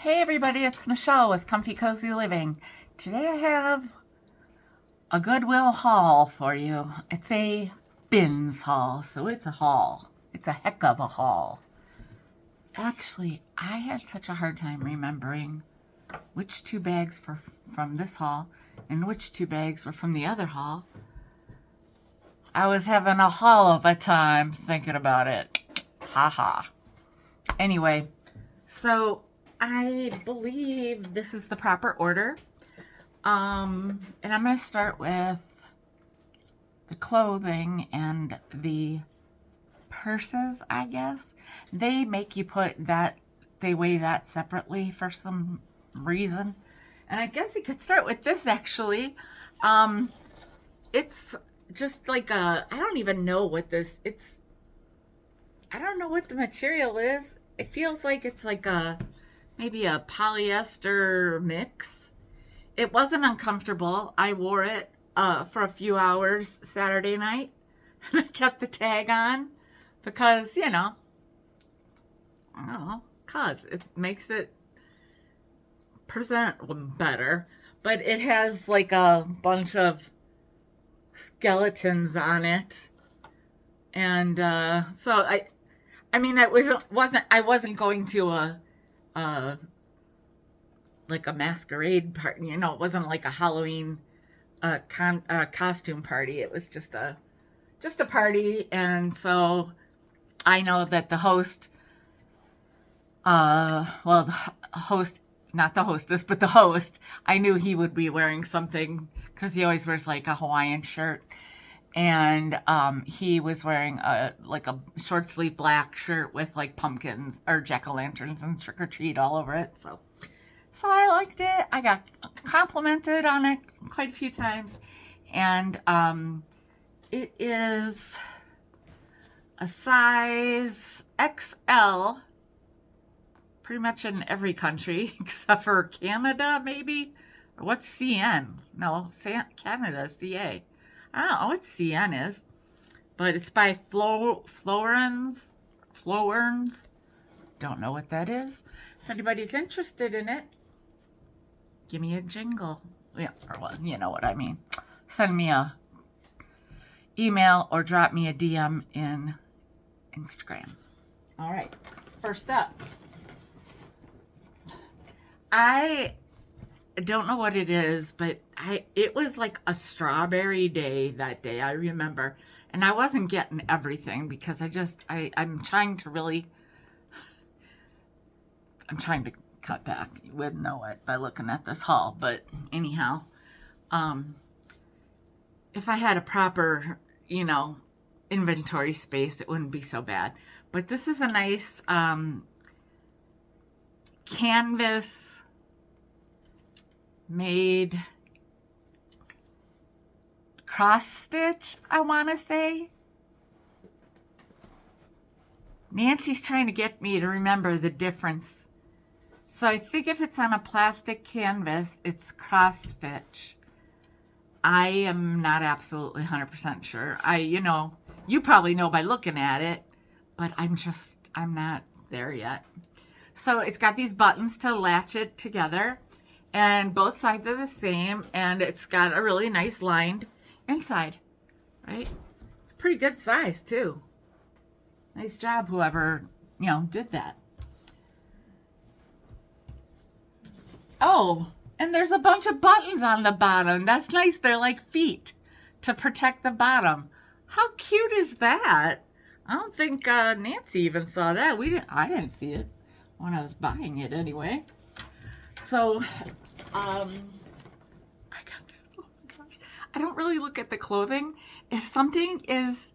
Hey everybody, it's Michelle with Comfy Cozy Living. Today I have a Goodwill haul for you. It's a bins haul, so it's a haul. It's a heck of a haul. Actually, I had such a hard time remembering which two bags were from this haul and which two bags were from the other haul. I was having a haul of a time thinking about it. Haha. Anyway, so I believe this is the proper order. And I'm going to start with the clothing and the purses, I guess. They make you put that, they weigh that separately for some reason. And I guess you could start with this actually. It's just like I don't even know what I don't know what the material is. It feels like it's like maybe a polyester mix. It wasn't uncomfortable. I wore it for a few hours Saturday night, and I kept the tag on because, I don't know, because it makes it present better. But it has like a bunch of skeletons on it, and so I wasn't going to a like a masquerade party. It wasn't like a Halloween costume party. It was just a party, and so I know that the host, the host, not the hostess, but the host, I knew he would be wearing something because he always wears like a Hawaiian shirt, and he was wearing a short sleeve black shirt with like pumpkins or jack-o'-lanterns and trick or treat all over it. So I liked it. I got complimented on it quite a few times. And it is a size XL, pretty much in every country except for Canada, maybe. Or what's CN? No, Canada, CA. I don't know what CN is, but it's by Florens. Don't know what that is. If anybody's interested in it, give me a jingle. Yeah, or well, you know what I mean. Send me a email or drop me a DM in Instagram. All right, first up. I don't know what it is, but it was like a strawberry day that day, I remember. And I wasn't getting everything because I'm trying to cut back. You wouldn't know it by looking at this haul, but anyhow, if I had a proper, inventory space, it wouldn't be so bad. But this is a nice canvas made cross stitch, I want to say. Nancy's trying to get me to remember the difference. So I think if it's on a plastic canvas, it's cross stitch. I am not absolutely 100% sure. You probably know by looking at it, but I'm not there yet. So it's got these buttons to latch it together, and both sides are the same, and it's got a really nice lined inside, right? It's a pretty good size too. Nice job, whoever, did that. Oh, and there's a bunch of buttons on the bottom. That's nice. They're like feet to protect the bottom. How cute is that? I don't think Nancy even saw that. I didn't see it when I was buying it anyway. So, I got this. Oh my gosh. I don't really look at the clothing. If something is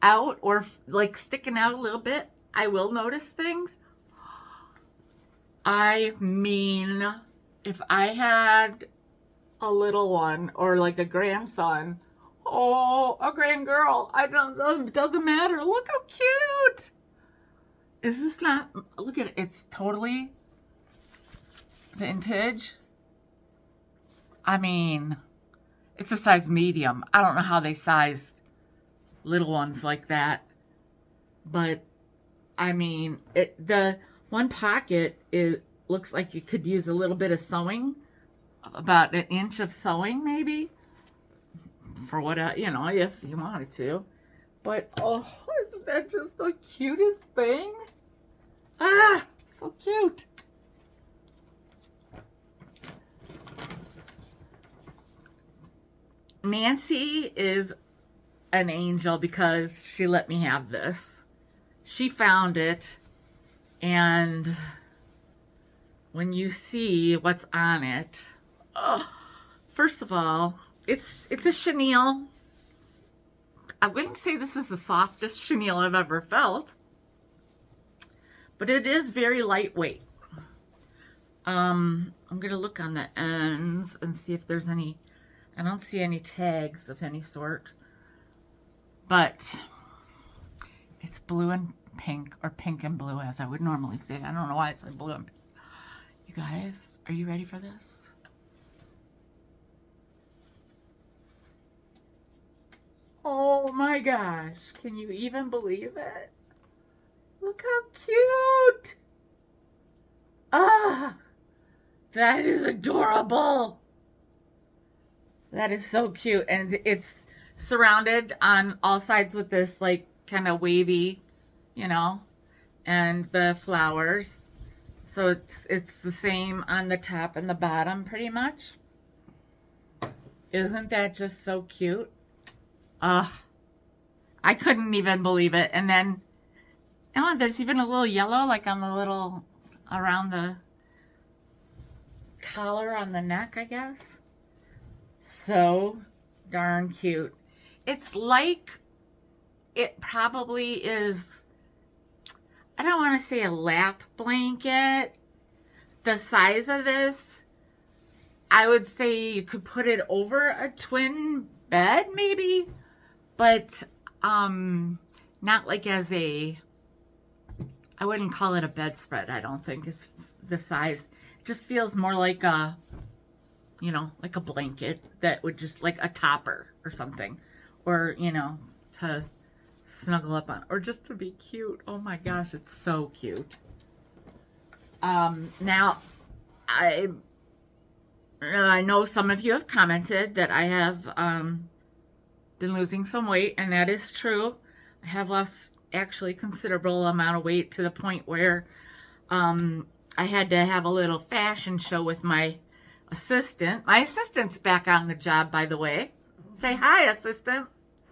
out or like sticking out a little bit, I will notice things. I mean, if I had a little one or like a grandson, a grandgirl, it doesn't matter. Look how cute. Is this not, look at it. It's totally vintage. I mean, it's a size medium. I don't know how they size little ones like that. But I mean, the one pocket looks like it could use a little bit of sewing, about an inch of sewing maybe, for what, you know, if you wanted to. But, oh, isn't that just the cutest thing? Ah, so cute. Nancy is an angel because she let me have this. She found it, and when you see what's on it, oh, first of all, it's a chenille. I wouldn't say this is the softest chenille I've ever felt, but it is very lightweight. I'm gonna look on the ends and see if there's any. I don't see any tags of any sort, but it's blue and pink, or pink and blue as I would normally say. I don't know why I said blue and pink. You guys, are you ready for this? Oh my gosh, can you even believe it? Look how cute! Ah, that is adorable. That is so cute, and it's surrounded on all sides with this like kind of wavy, you know, and the flowers. So it's the same on the top and the bottom pretty much. Isn't that just so cute? I couldn't even believe it. And then, oh, there's even a little yellow like on the little, around the collar on the neck, I guess. So darn cute. It's like, it probably is, I don't want to say a lap blanket. The size of this, I would say you could put it over a twin bed maybe, but not like as a, I wouldn't call it a bedspread. I don't think it's the size. It just feels more like a, you know, like a blanket that would just, like a topper or something, or, you know, to snuggle up on, or just to be cute. Oh my gosh, it's so cute. Now, I know some of you have commented that I have been losing some weight, and that is true. I have lost actually considerable amount of weight, to the point where I had to have a little fashion show with my assistant. My assistant's back on the job, by the way. Say hi, assistant.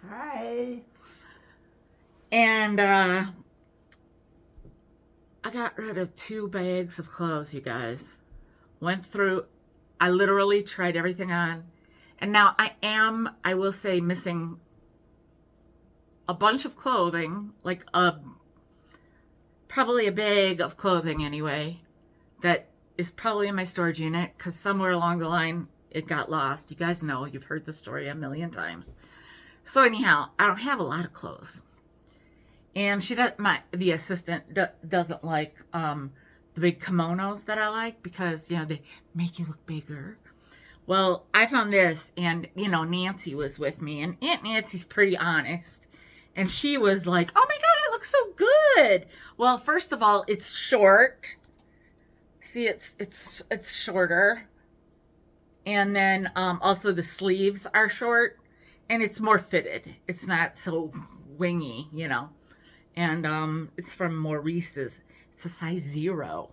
Hi. And I got rid of 2 bags of clothes, you guys. Went through, I literally tried everything on. And now I will say, missing a bunch of clothing, like probably a bag of clothing anyway, that is probably in my storage unit, because somewhere along the line it got lost. You guys know, you've heard the story a million times. So anyhow, I don't have a lot of clothes. And the assistant doesn't like the big kimonos that I like, because, you know, they make you look bigger. Well, I found this, and, you know, Nancy was with me, and Aunt Nancy's pretty honest. And she was like, oh my God, it looks so good. Well, first of all, it's short. See, it's shorter. And then also the sleeves are short, and it's more fitted. It's not so wingy, you know. And it's from Maurice's. It's a size 0.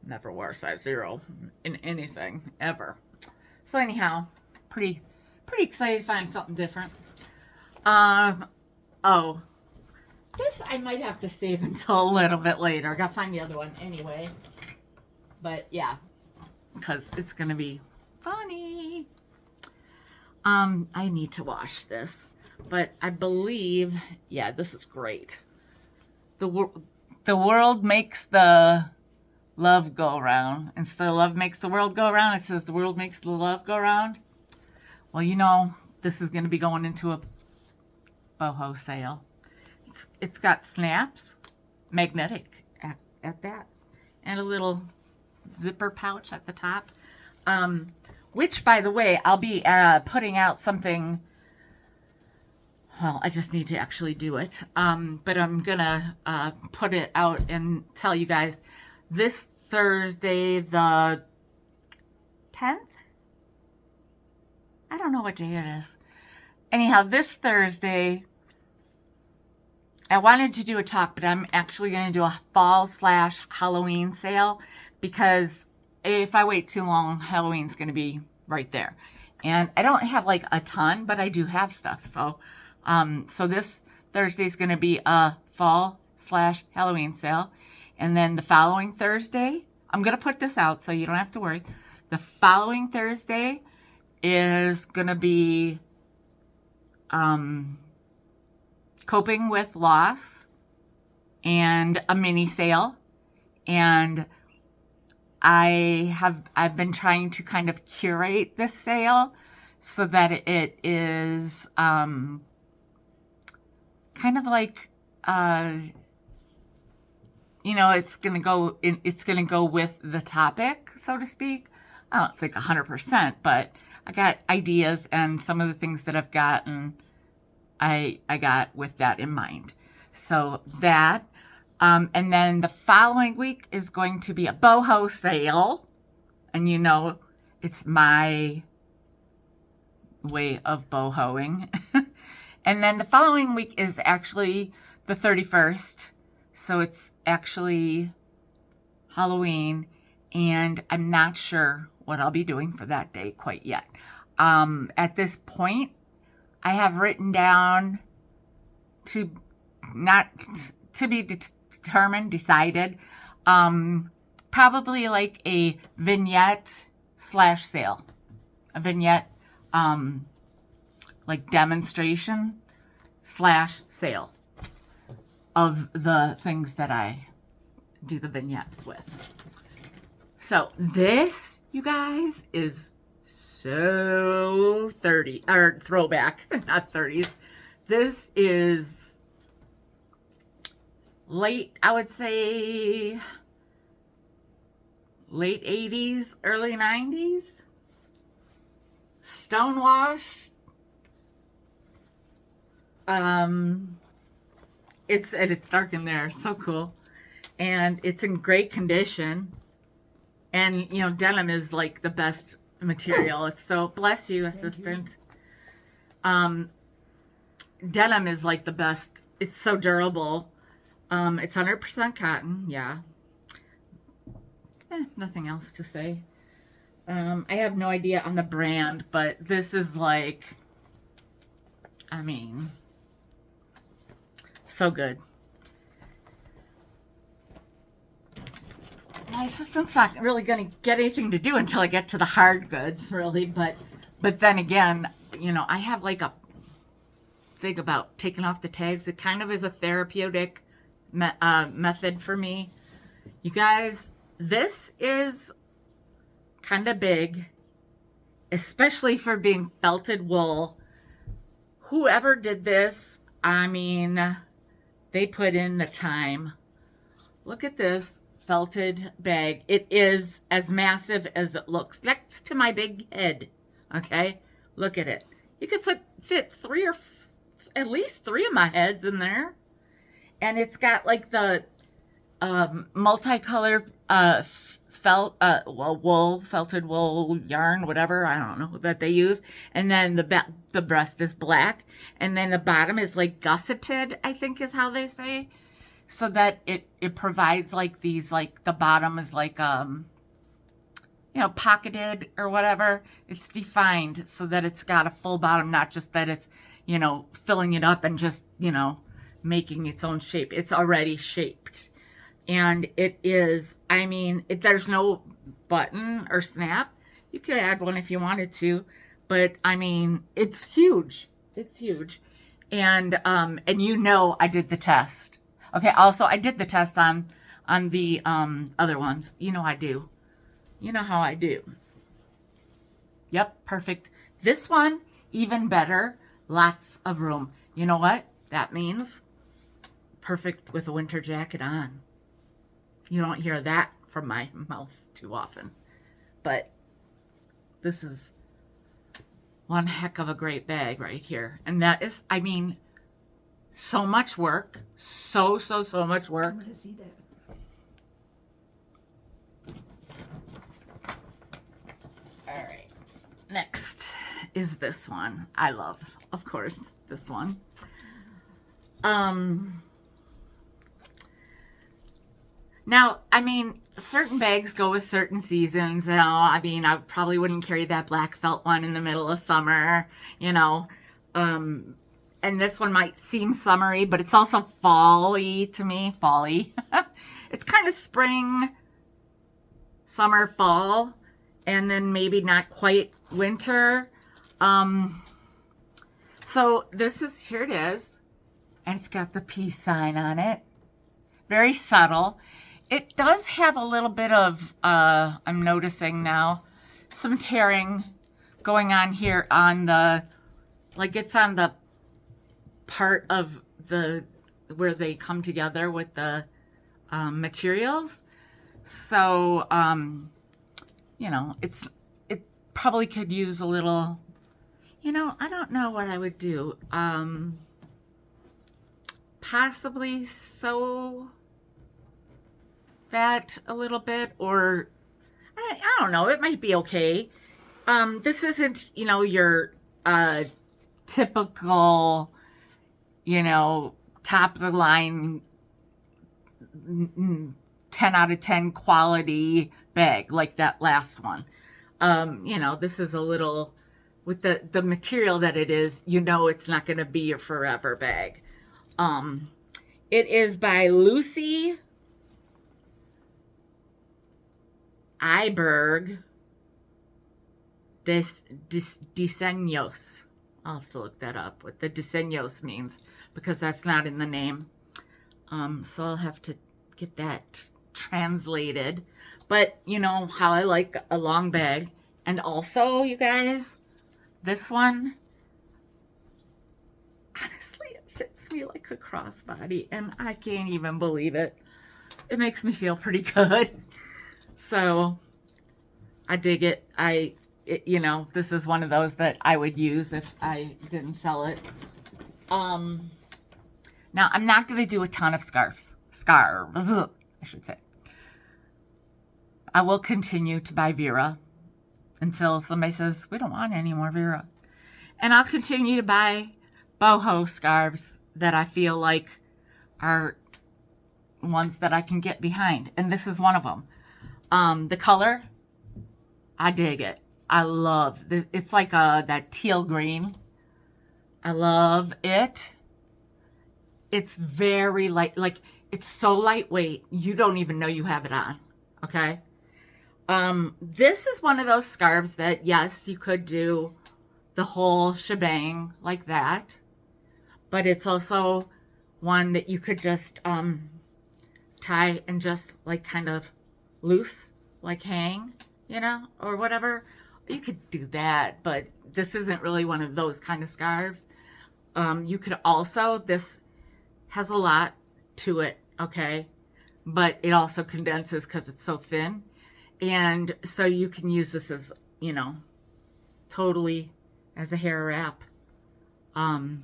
Never wore a size 0 in anything ever. So anyhow, pretty excited to find something different. Oh, this I might have to save until a little bit later. I gotta find the other one anyway. But yeah, because it's gonna be funny. I need to wash this, but I believe, yeah, this is great. The world makes the love go round. Instead of love makes the world go round, it says the world makes the love go round. Well, you know, this is going to be going into a boho sale. It's got snaps, magnetic at that, and a little zipper pouch at the top. Which, by the way, I'll be putting out something. Well, I just need to actually do it. But I'm gonna put it out and tell you guys, this Thursday the 10th? I don't know what day it is. Anyhow, this Thursday, I wanted to do a talk, but I'm actually going to do a fall/Halloween sale, because if I wait too long, Halloween's going to be right there. And I don't have like a ton, but I do have stuff. So, so this Thursday is going to be a fall/Halloween sale. And then the following Thursday, I'm going to put this out so you don't have to worry. The following Thursday is going to be coping with loss and a mini sale. And I've been trying to kind of curate this sale so that it is kind of like you know, it's gonna go with the topic, so to speak. I don't think 100%, but I got ideas, and some of the things that I've gotten, I got with that in mind. So that, and then the following week is going to be a boho sale, and you know, it's my way of bohoing. And then the following week is actually the 31st, so it's actually Halloween, and I'm not sure what I'll be doing for that day quite yet. At this point, I have written down to be decided, probably like a vignette/sale, a vignette, like demonstration/sale of the things that I do the vignettes with. So this, you guys, is so 30 or throwback, not 30s. This is late, I would say late 80s, early 90s. Stonewash. It's dark in there, so cool. And it's in great condition. And you know, denim is like the best material. It's so, bless you, assistant. Denim is like the best. It's so durable. It's 100% cotton, yeah. Nothing else to say. I have no idea on the brand, but this is like, I mean, so good. My assistant's not really going to get anything to do until I get to the hard goods, really. But then again, you know, I have like a thing about taking off the tags. It kind of is a therapeutic method for me. You guys, this is kind of big, especially for being felted wool. Whoever did this, I mean, they put in the time. Look at this felted bag. It is as massive as it looks, next to my big head. Okay, look at it. You could fit at least three of my heads in there. And it's got like the multicolored felted wool yarn, whatever, I don't know, that they use. And then the breast is black, and then the bottom is like gusseted, I think is how they say, so that it provides like these, like the bottom is like you know, pocketed or whatever. It's defined so that it's got a full bottom, not just that it's, you know, filling it up and just, you know, making its own shape. It's already shaped. And it is, I mean, there's no button or snap. You could add one if you wanted to, but I mean, it's huge. It's huge. And you know, I did the test. Okay, also I did the test on the other ones. You know I do. You know how I do. Yep, perfect. This one, even better. Lots of room. You know what that means? Perfect with a winter jacket on. You don't hear that from my mouth too often. But this is one heck of a great bag right here. And that is, I mean, so much work. So much work. I want to see that. Next is this one. I love, of course, this one. Now, I mean, certain bags go with certain seasons, you know. I mean, I probably wouldn't carry that black felt one in the middle of summer, you know. And this one might seem summery, but it's also fall-y to me. Fall-y. It's kind of spring, summer, fall, and then maybe not quite winter. So this is, here it is, and it's got the peace sign on it. Very subtle. It does have a little bit of, I'm noticing now, some tearing going on here on the, like it's on the part of the, where they come together with the materials. So, you know, it probably could use a little, you know, I don't know what I would do. Possibly sew that a little bit, or I don't know, it might be okay. This isn't, you know, your typical, you know, top of the line 10 out of 10 quality bag like that last one. You know, this is a little, with the material that it is, you know, it's not going to be your forever bag. It is by Lucy Iberg Diseños. I'll have to look that up, what the Diseños means, because that's not in the name. So I'll have to get that translated. But you know how I like a long bag. And also, you guys, this one, honestly, it fits me like a crossbody, and I can't even believe it. It makes me feel pretty good. So I dig it. You know, this is one of those that I would use if I didn't sell it. Now I'm not going to do a ton of scarves, I should say. I will continue to buy Vera until somebody says, we don't want any more Vera. And I'll continue to buy boho scarves that I feel like are ones that I can get behind. And this is one of them. The color, I dig it. I love this. It's like that teal green. I love it. It's very light, like it's so lightweight, you don't even know you have it on, okay? This is one of those scarves that, yes, you could do the whole shebang like that, but it's also one that you could just tie and just like kind of loose, like hang, you know, or whatever. You could do that, but this isn't really one of those kind of scarves. You could also, this has a lot to it, okay? But it also condenses because it's so thin. And so you can use this as, you know, totally as a hair wrap. Not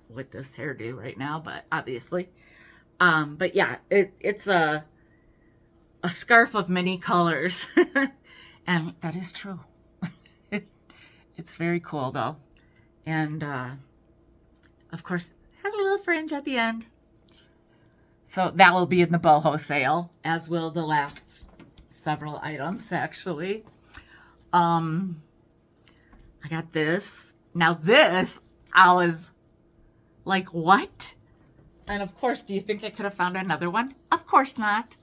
with this hairdo right now, but obviously. But yeah, it's a scarf of many colors. And that is true. It's very cool though. And of course, it has a little fringe at the end. So that will be in the boho sale, as will the last several items actually. I got this. Now this, I was like, what? And of course, do you think I could have found another one? Of course not.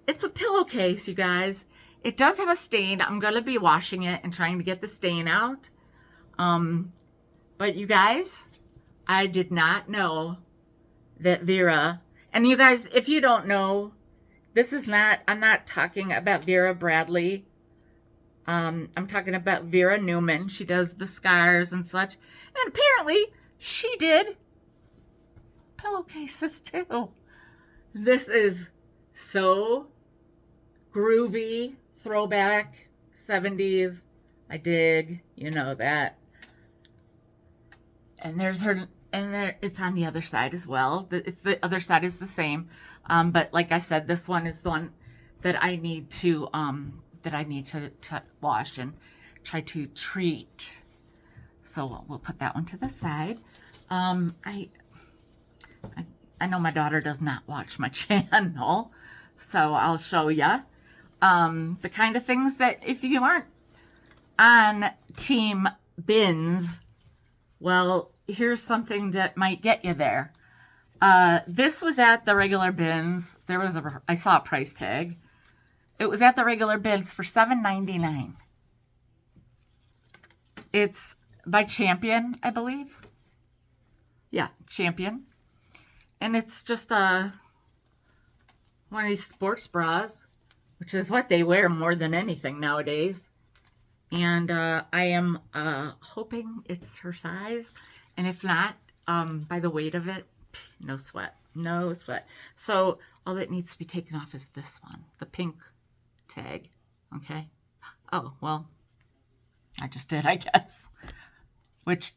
It's a pillowcase, you guys. It does have a stain. I'm going to be washing it and trying to get the stain out. But you guys, I did not know that Vera, and you guys, if you don't know, this is not, I'm not talking about Vera Bradley. I'm talking about Vera Newman. She does the scars and such. And apparently she did pillowcases too. This is so groovy, throwback, 70s. I dig, you know that. And there's her, and there, it's on the other side as well. The other side is the same. But like I said, this one is the one that I need to that I need to wash and try to treat. So we'll put that one to the side. I know my daughter does not watch my channel, so I'll show you the kind of things that if you aren't on team bins, well, here's something that might get you there. This was at the regular bins. I saw a price tag. It was at the regular bins for $7.99. It's by Champion, I believe. Yeah, Champion. And it's just one of these sports bras, which is what they wear more than anything nowadays. And I am hoping it's her size. And if not, by the weight of it, no sweat. No sweat. So all that needs to be taken off is this one, the pink tag. Okay. Oh, well, I just did, I guess. Which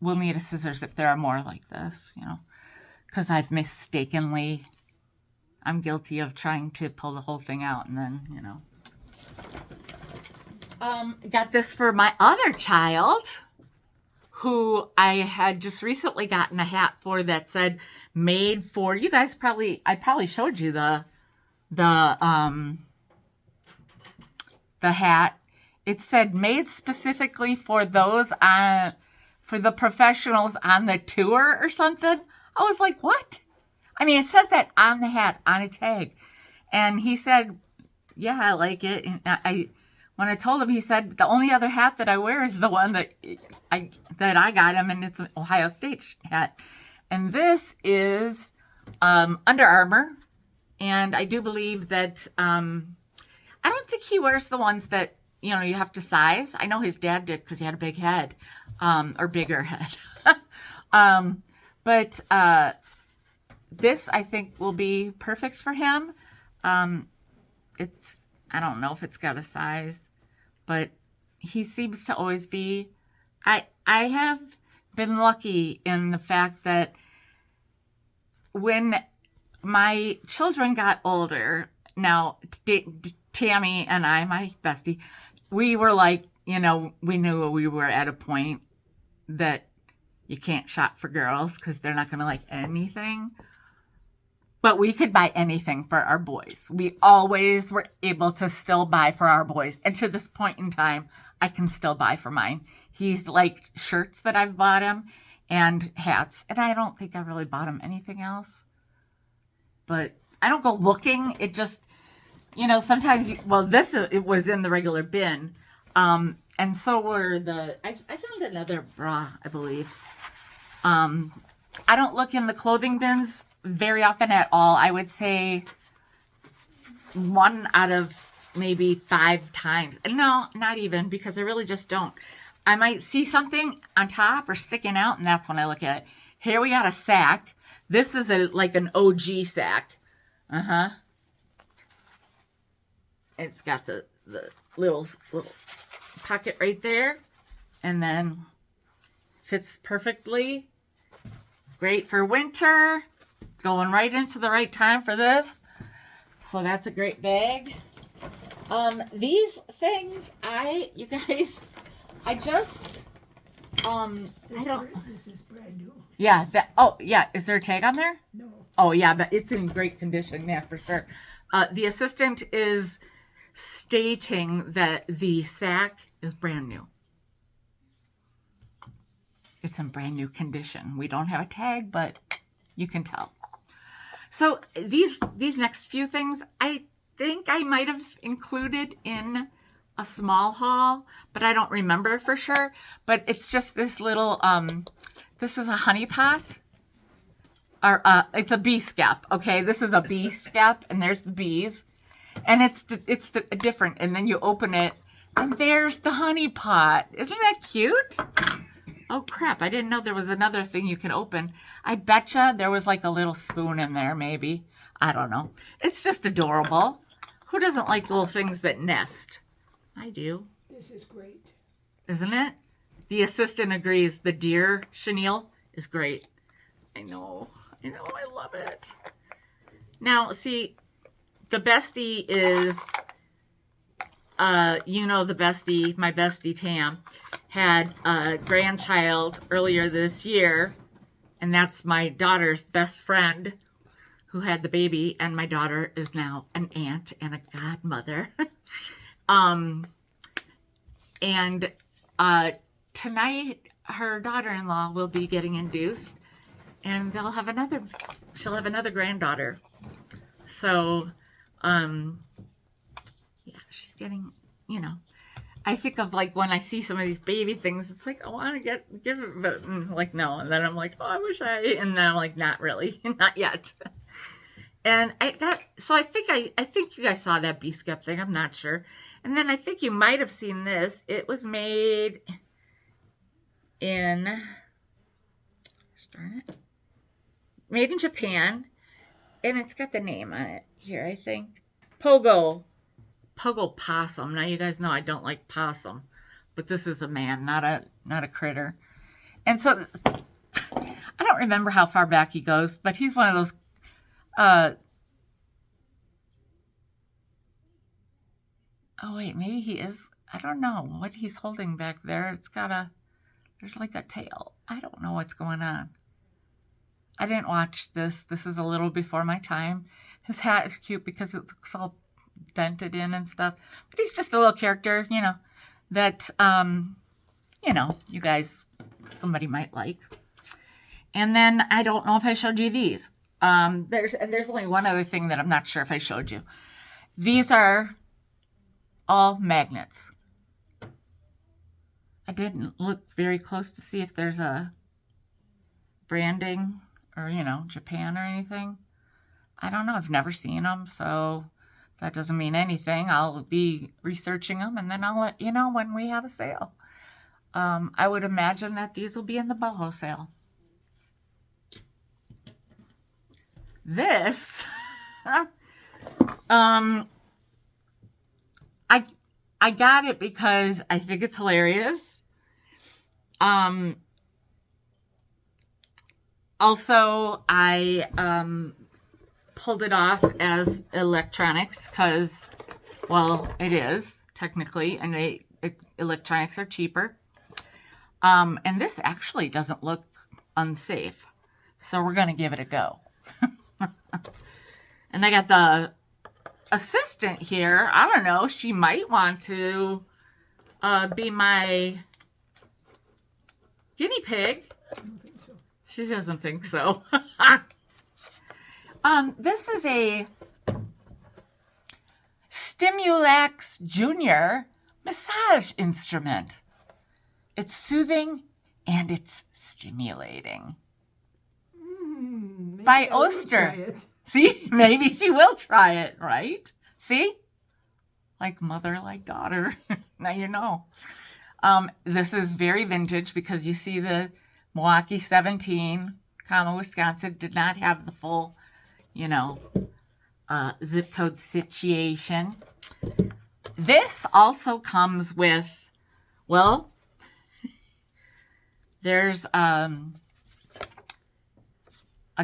we'll need a scissors if there are more like this, you know. Because I'm guilty of trying to pull the whole thing out and then, you know. Got this for my other child, who I had just recently gotten a hat for that said made for, you guys I probably showed you the hat. It said made specifically for those for the professionals on the tour or something. I was like, what? I mean, it says that on the hat, on a tag. And he said, yeah, I like it. And when I told him, he said, the only other hat that I wear is the one that I got him, and it's an Ohio State hat. And this is Under Armour. And I do believe that, I don't think he wears the ones that, you know, you have to size. I know his dad did because he had a big head, or bigger head. But this, I think, will be perfect for him. I don't know if it's got a size, but he seems to always be, I have been lucky in the fact that when my children got older, now Tammy and I, my bestie, we were like, you know, we knew we were at a point that you can't shop for girls because they're not going to like anything. But we could buy anything for our boys. We always were able to still buy for our boys. And to this point in time, I can still buy for mine. He's liked shirts that I've bought him and hats. And I don't think I've really bought him anything else. But I don't go looking. It just, you know, sometimes, it was in the regular bin. And so were I found another bra, I believe. I don't look in the clothing bins very often at all. I would say 1 out of maybe 5 times. No, not even, because I really just don't. I might see something on top or sticking out, and that's when I look at it. Here we got a sack. This is like an OG sack. It's got the little pocket right there, and then fits perfectly. Great for winter. Going right into the right time for this. So that's a great bag. These things, you guys, I just, This is brand new. Yeah, yeah. Is there a tag on there? No. Oh, yeah, but it's in great condition. Yeah, for sure. The assistant is stating that the sack is brand new. It's in brand new condition. We don't have a tag, but you can tell. So these next few things, I think I might have included in a small haul, but I don't remember for sure. But it's just this little, this is a honey pot. Or it's a bee scap, okay? This is a bee scap, and there's the bees. And it's different, and then you open it, and there's the honey pot. Isn't that cute? Oh, crap. I didn't know there was another thing you can open. I betcha there was like a little spoon in there, maybe. I don't know. It's just adorable. Who doesn't like little things that nest? I do. This is great. Isn't it? The assistant agrees. The deer chenille is great. I know. I love it. Now, see, the bestie is you know, my bestie Tam, had a grandchild earlier this year, and that's my daughter's best friend who had the baby, and my daughter is now an aunt and a godmother. And tonight her daughter-in-law will be getting induced, and she'll have another granddaughter. So, yeah, she's getting, you know, I think of like when I see some of these baby things, it's like, I want to give it, but like, no. And then I'm like, oh, I wish and then I'm like, not really, not yet. And I think you guys saw that B-Skep thing. I'm not sure. And then I think you might have seen this. It was made in Japan, and it's got the name on it here, I think. Pogo possum. Now you guys know I don't like possum, but this is a man, not a critter. And so I don't remember how far back he goes, but he's one of those oh wait, maybe he is. I don't know what he's holding back there. There's like a tail. I don't know what's going on. I didn't watch this. This is a little before my time. His hat is cute because it looks all dented in and stuff. But he's just a little character, you know, that, you know, you guys, somebody might like. And then I don't know if I showed you these. There's only one other thing that I'm not sure if I showed you. These are all magnets. I didn't look very close to see if there's a branding or, you know, Japan or anything. I don't know. I've never seen them, so that doesn't mean anything. I'll be researching them, and then I'll let you know when we have a sale. I would imagine that these will be in the boho sale. This, I got it because I think it's hilarious. Also, I pulled it off as electronics because, well, it is technically, and electronics are cheaper. And this actually doesn't look unsafe, so we're gonna give it a go. And I got the assistant here. I don't know. She might want to be my guinea pig. She doesn't think so. This is a Stimulax Junior massage instrument. It's soothing and it's stimulating. By Oster. See, maybe she will try it, right? See? Like mother, like daughter. Now you know. This is very vintage because you see the Milwaukee 17, Wisconsin did not have the full, you know, zip code situation. This also comes with, well, there's a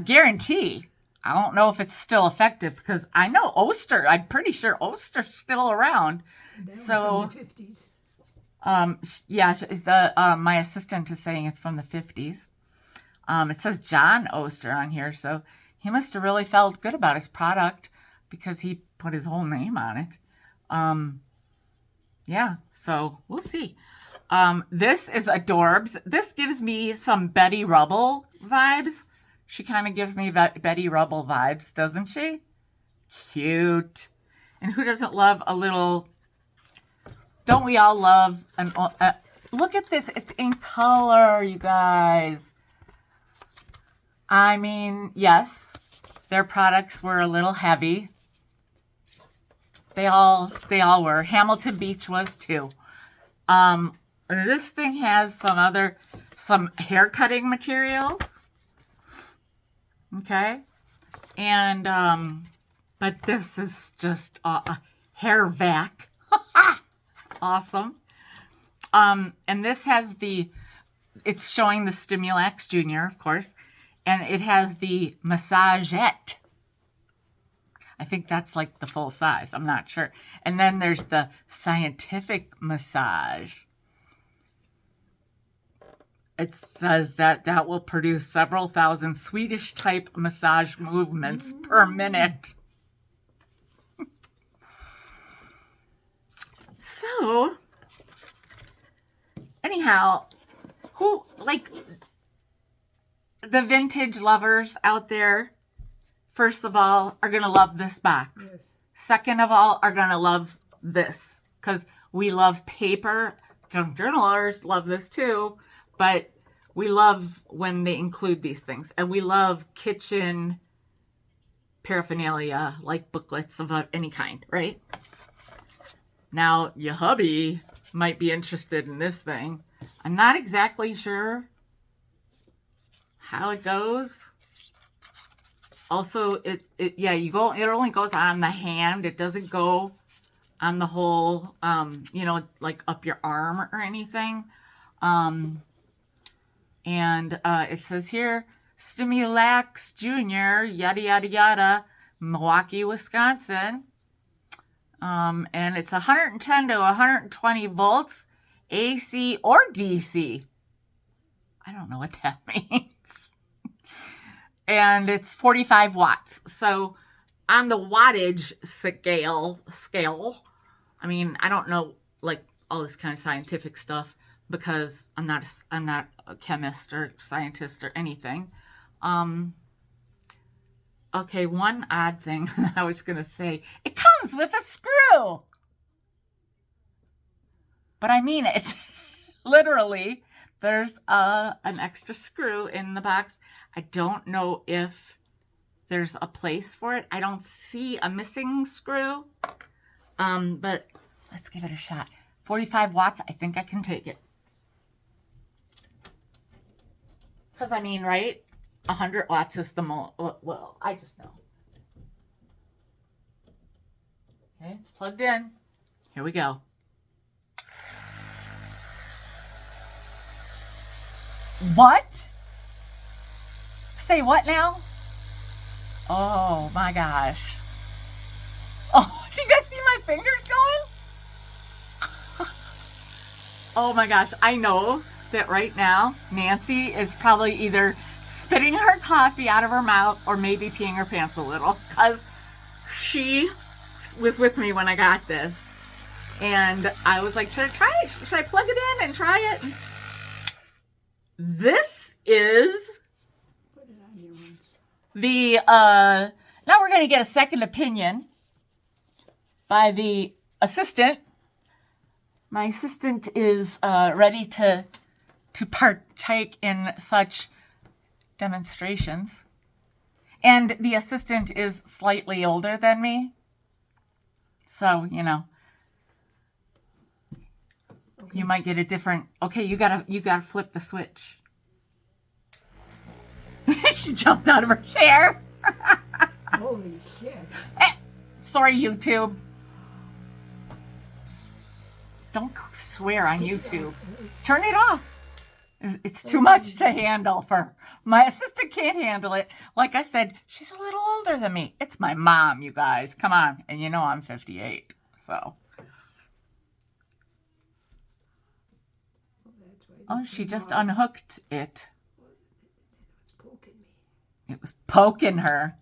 guarantee. I don't know if it's still effective because I know Oster. I'm pretty sure Oster's still around. So, from the 50s. Yeah, my assistant is saying it's from the 50s. It says John Oster on here, so he must have really felt good about his product because he put his whole name on it. Yeah, so we'll see. This is adorbs. This gives me some Betty Rubble vibes. She kind of gives me Betty Rubble vibes, doesn't she? Cute. And who doesn't love a little... Don't we all love... look at this. It's in color, you guys. I mean, yes, their products were a little heavy. They all were. Hamilton Beach was too. This thing has some hair cutting materials. Okay. And, but this is just a hair vac. Awesome. And this has it's showing the Stimulax Junior, of course, and it has the Massagette. I think that's like the full size. I'm not sure. And then there's the scientific massage. It says that will produce several thousand Swedish type massage movements per minute. So, anyhow, who, like, the vintage lovers out there, first of all, are going to love this box. Yes. Second of all, are going to love this, because we love paper. Junk journalers love this too, but we love when they include these things. And we love kitchen paraphernalia, like booklets of any kind, right? Now, your hubby might be interested in this thing. I'm not exactly sure how it goes. Also, it only goes on the hand. It doesn't go on the whole, like up your arm or anything. And it says here, Stimulax Jr., yada, yada, yada, Milwaukee, Wisconsin. And it's 110 to 120 volts, AC or DC. I don't know what that means. And it's 45 watts. So on the wattage scale, I mean, I don't know like all this kind of scientific stuff because I'm not a chemist or scientist or anything. Okay, one odd thing I was going to say, it comes with a screw. But I mean it. Literally, there's an extra screw in the box. I don't know if there's a place for it. I don't see a missing screw. But let's give it a shot. 45 watts, I think I can take it. Because I mean, right? 100 watts is the most, well, I just know. Okay, it's plugged in. Here we go. What? Say what now? Oh my gosh. Oh, do you guys see my fingers going? Oh my gosh, I know that right now Nancy is probably either spitting her coffee out of her mouth or maybe peeing her pants a little because she was with me when I got this. And I was like, should I try it? Should I plug it in and try it? This is the, now we're going to get a second opinion by the assistant. My assistant is ready to partake in such demonstrations. And the assistant is slightly older than me. So, you know. Okay. You might get a different, okay, you gotta flip the switch. She jumped out of her chair. Holy shit. Sorry, YouTube. Don't swear on YouTube. Turn it off. It's too much to handle for my assistant. Can't handle it. Like I said, she's a little older than me. It's my mom, you guys. Come on. And you know I'm 58. So. Oh, she just unhooked it. It was poking her.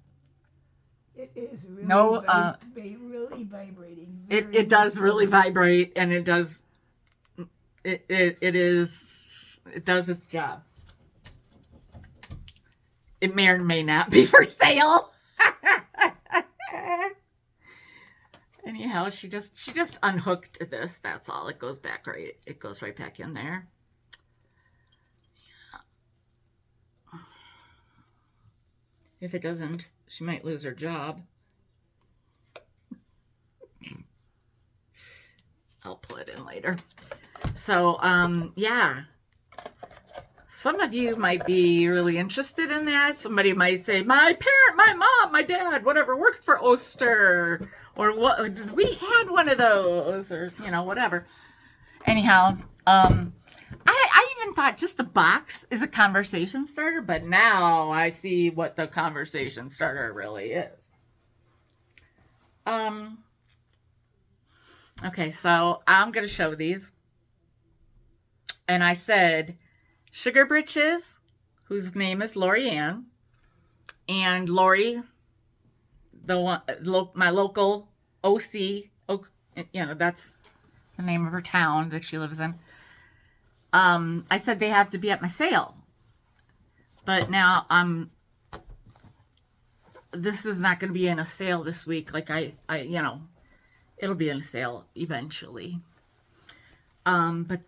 It is really, really vibrating. It does really vibrate, and it does. It does its job. It may or may not be for sale. Anyhow, she just unhooked this. That's all. It goes back right. It goes right back in there. If it doesn't, she might lose her job. I'll put it in later. So, yeah. Some of you might be really interested in that. Somebody might say, my parent, my mom, my dad, whatever, worked for Oster. Or what? We had one of those. Or, you know, whatever. Anyhow, I even thought just the box is a conversation starter. But now I see what the conversation starter really is. Okay, so I'm going to show these. And I said, Sugar Britches, whose name is Lori Ann, and Lori, the one, my local OC, that's the name of her town that she lives in. I said they have to be at my sale. But now this is not going to be in a sale this week. Like it'll be in a sale eventually. But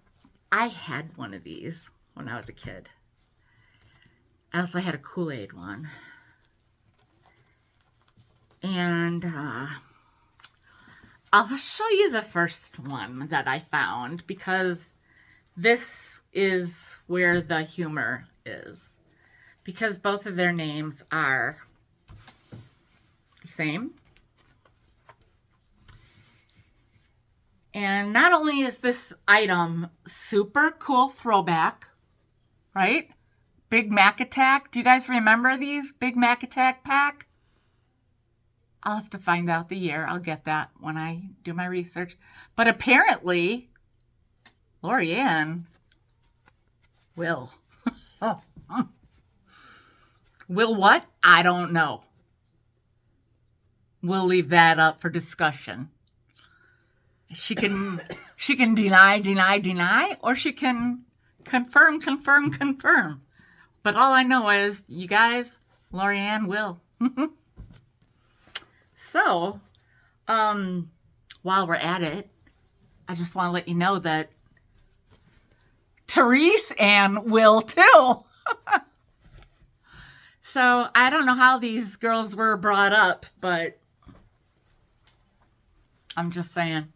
I had one of these when I was a kid. I also had a Kool-Aid one. And I'll show you the first one that I found because this is where the humor is. Because both of their names are the same. And not only is this item super cool throwback, right? Big Mac Attack. Do you guys remember these? Big Mac Attack pack? I'll have to find out the year. I'll get that when I do my research. But apparently, Lori Ann will. Will what? I don't know. We'll leave that up for discussion. She can deny, or she can confirm. But all I know is, you guys, Lori Ann will. So, while we're at it, I just want to let you know that Therese Ann will too. So, I don't know how these girls were brought up, but I'm just saying.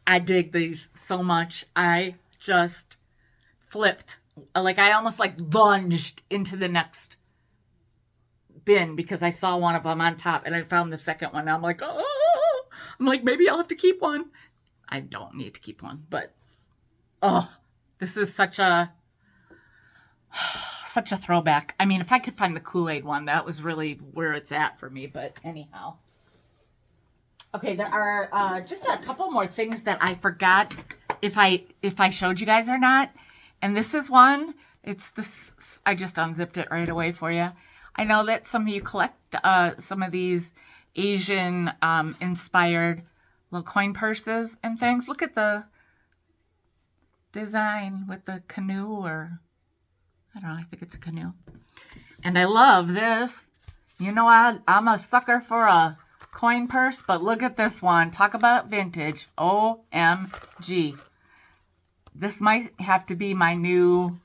I dig these so much. I just flipped. Like, I almost lunged into the next bin because I saw one of them on top and I found the second one. I'm like, oh, maybe I'll have to keep one. I don't need to keep one, but this is such a throwback. I mean, if I could find the Kool-Aid one, that was really where it's at for me, but anyhow. Okay, there are just a couple more things that I forgot if I showed you guys or not. And this is one. It's this. I just unzipped it right away for you. I know that some of you collect some of these Asian inspired little coin purses and things. Look at the design with the canoe, or I don't know, I think it's a canoe. And I love this. You know, I'm a sucker for a coin purse, but look at this one. Talk about vintage. OMG. This might have to be my new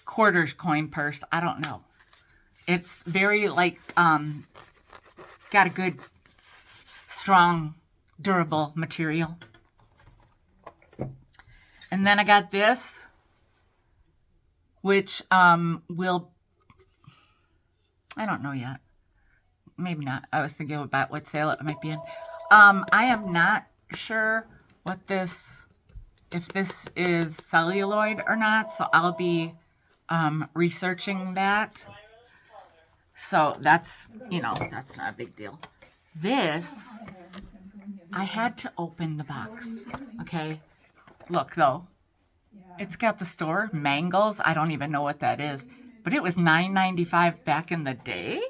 quarters coin purse. I don't know. It's very got a good, strong, durable material. And then I got this, which will, I don't know yet. Maybe not. I was thinking about what sale it might be in. I am not sure what this, if this is celluloid or not, so I'll be researching that. So that's, that's not a big deal. This, I had to open the box. Okay. Look, though. It's got the store, Mangles. I don't even know what that is. But it was $9.95 back in the day.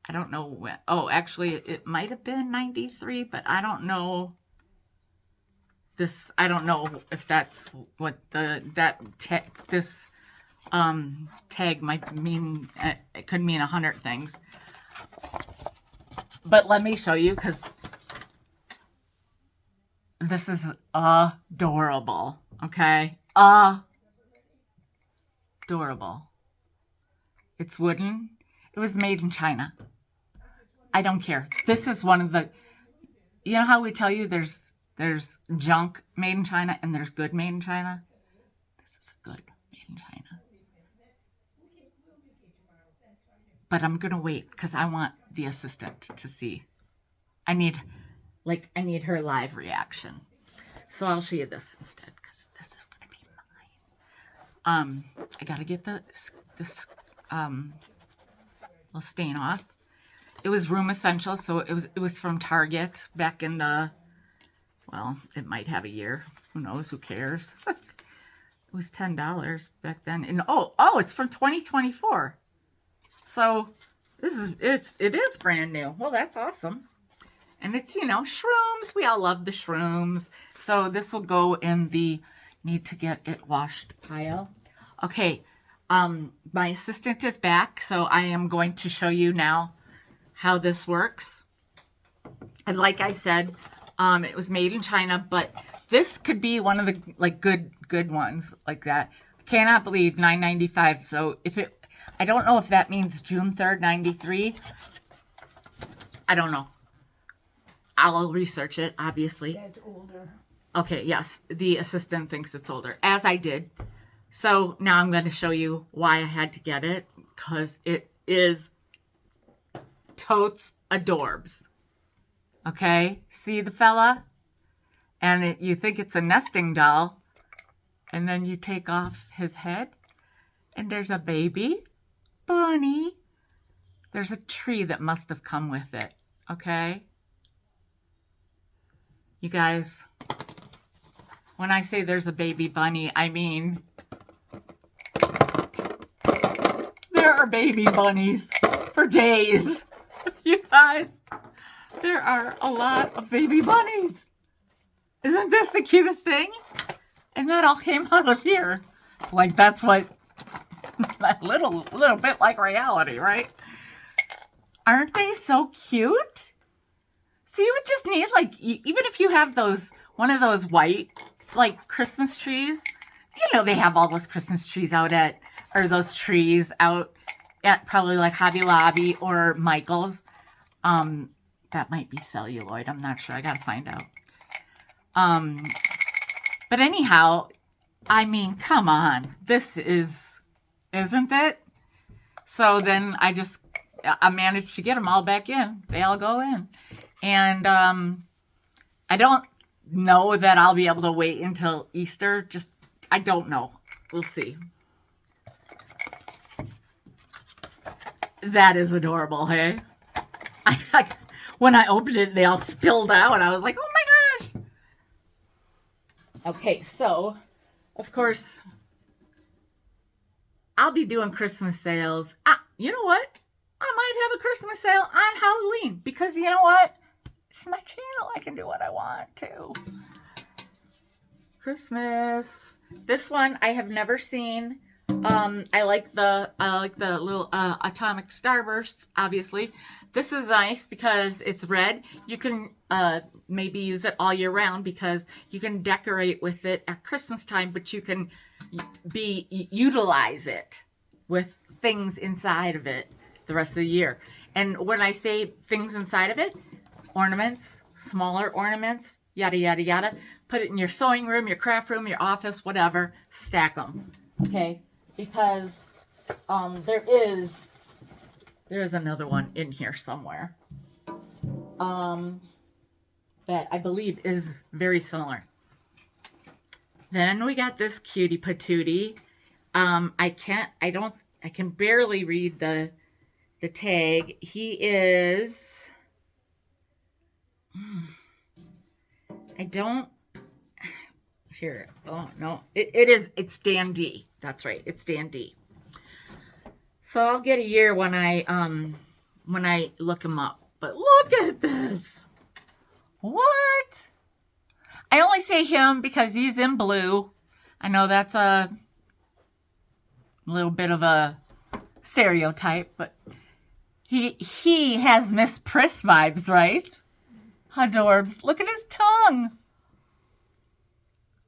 I don't know when. Oh, actually, it might have been 93, but I don't know. I don't know if that's what this tag might mean. It could mean 100 things. But let me show you, because this is adorable. Okay? Adorable. It's wooden. It was made in China. I don't care. This is one of the, you know how we tell you there's junk made in China and there's good made in China? This is good made in China. But I'm going to wait because I want the assistant to see. I need her live reaction. So I'll show you this instead because this is going to be mine. I got to get this little stain off. It was room essentials, so it was from Target back in the, well, it might have a year. Who knows? Who cares? It was $10 back then. And oh, it's from 2024. So it is brand new. Well, that's awesome. And it's, you know, shrooms. We all love the shrooms. So this will go in the need to get it washed pile. Okay. My assistant is back, so I am going to show you now how this works. And like I said, it was made in China, but this could be one of the like good ones like that. I cannot believe $9.95. So I don't know if that means June 3rd, 93. I don't know. I'll research it, obviously. That's older. Okay, yes. The assistant thinks it's older, as I did. So now I'm going to show you why I had to get it, because it is totes adorbs. Okay, see the fella? And you think it's a nesting doll, and then you take off his head, and there's a baby bunny. There's a tree that must have come with it, okay? You guys, when I say there's a baby bunny, I mean there are baby bunnies for days. You guys, there are a lot of baby bunnies. Isn't this the cutest thing? And that all came out of here. Like, that's what, a little bit like reality, right? Aren't they so cute? So you would just need, like, even if you have one of those white, like, Christmas trees, you know, they have all those Christmas trees out those trees out at probably like Hobby Lobby or Michael's. That might be celluloid. I'm not sure. I gotta find out. But anyhow, I mean, come on. This isn't it? So then I managed to get them all back in. They all go in. And I don't know that I'll be able to wait until Easter. I don't know. We'll see. That is adorable, hey? When I opened it, they all spilled out. I was like, oh my gosh. Okay, so, of course, I'll be doing Christmas sales. You know what? I might have a Christmas sale on Halloween because you know what? It's my channel. I can do what I want to. Christmas. This one I have never seen. I like the little atomic starbursts, obviously. This is nice because it's red. You can maybe use it all year round because you can decorate with it at Christmas time, but you can utilize it with things inside of it the rest of the year. And when I say things inside of it, ornaments, smaller ornaments, yada, yada, yada. Put it in your sewing room, your craft room, your office, whatever. Stack them, okay? Because there is another one in here somewhere that I believe is very similar. Then we got this cutie patootie. I can barely read the tag. He is, oh no, it's Dan D. That's right, it's Dan D. So I'll get a year when I look him up. But look at this. What? I only say him because he's in blue. I know that's a little bit of a stereotype, but he has Miss Priss vibes, right? Adorbs. Look at his tongue.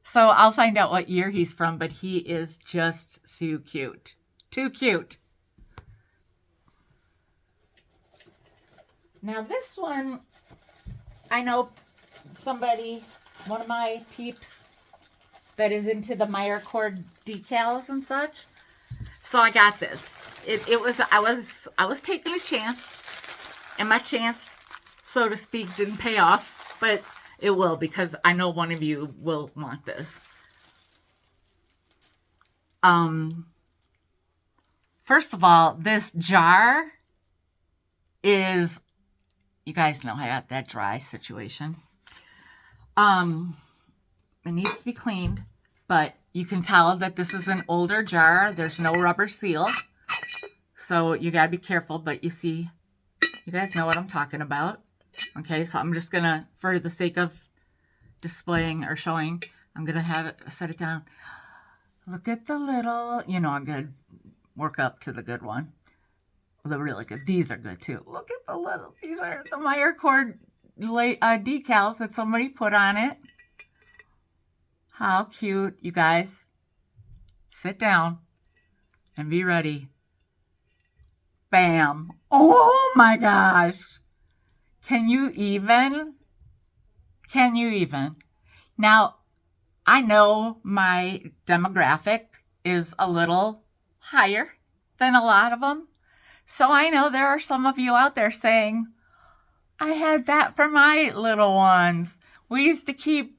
So I'll find out what year he's from, but he is just so cute. Too cute. Now this one, I know one of my peeps that is into the Meyer cord decals and such. So I got this. I was taking a chance, and my chance, so to speak, didn't pay off, but it will because I know one of you will want this. First of all, this jar is, you guys know I got that dry situation. It needs to be cleaned, but you can tell that this is an older jar. There's no rubber seal, so you gotta be careful. But you see, you guys know what I'm talking about. Okay, so I'm just gonna, for the sake of displaying or showing, I'm gonna have it, set it down. Look at the little, I'm gonna work up to the good one. The really good. These are good too. Look at the little, these are the Meyer cord decals that somebody put on it. How cute, you guys. Sit down and be ready. Bam. Oh my gosh. Can you even? Can you even? Now, I know my demographic is a little higher than a lot of them. So I know there are some of you out there saying, I had that for my little ones. We used to keep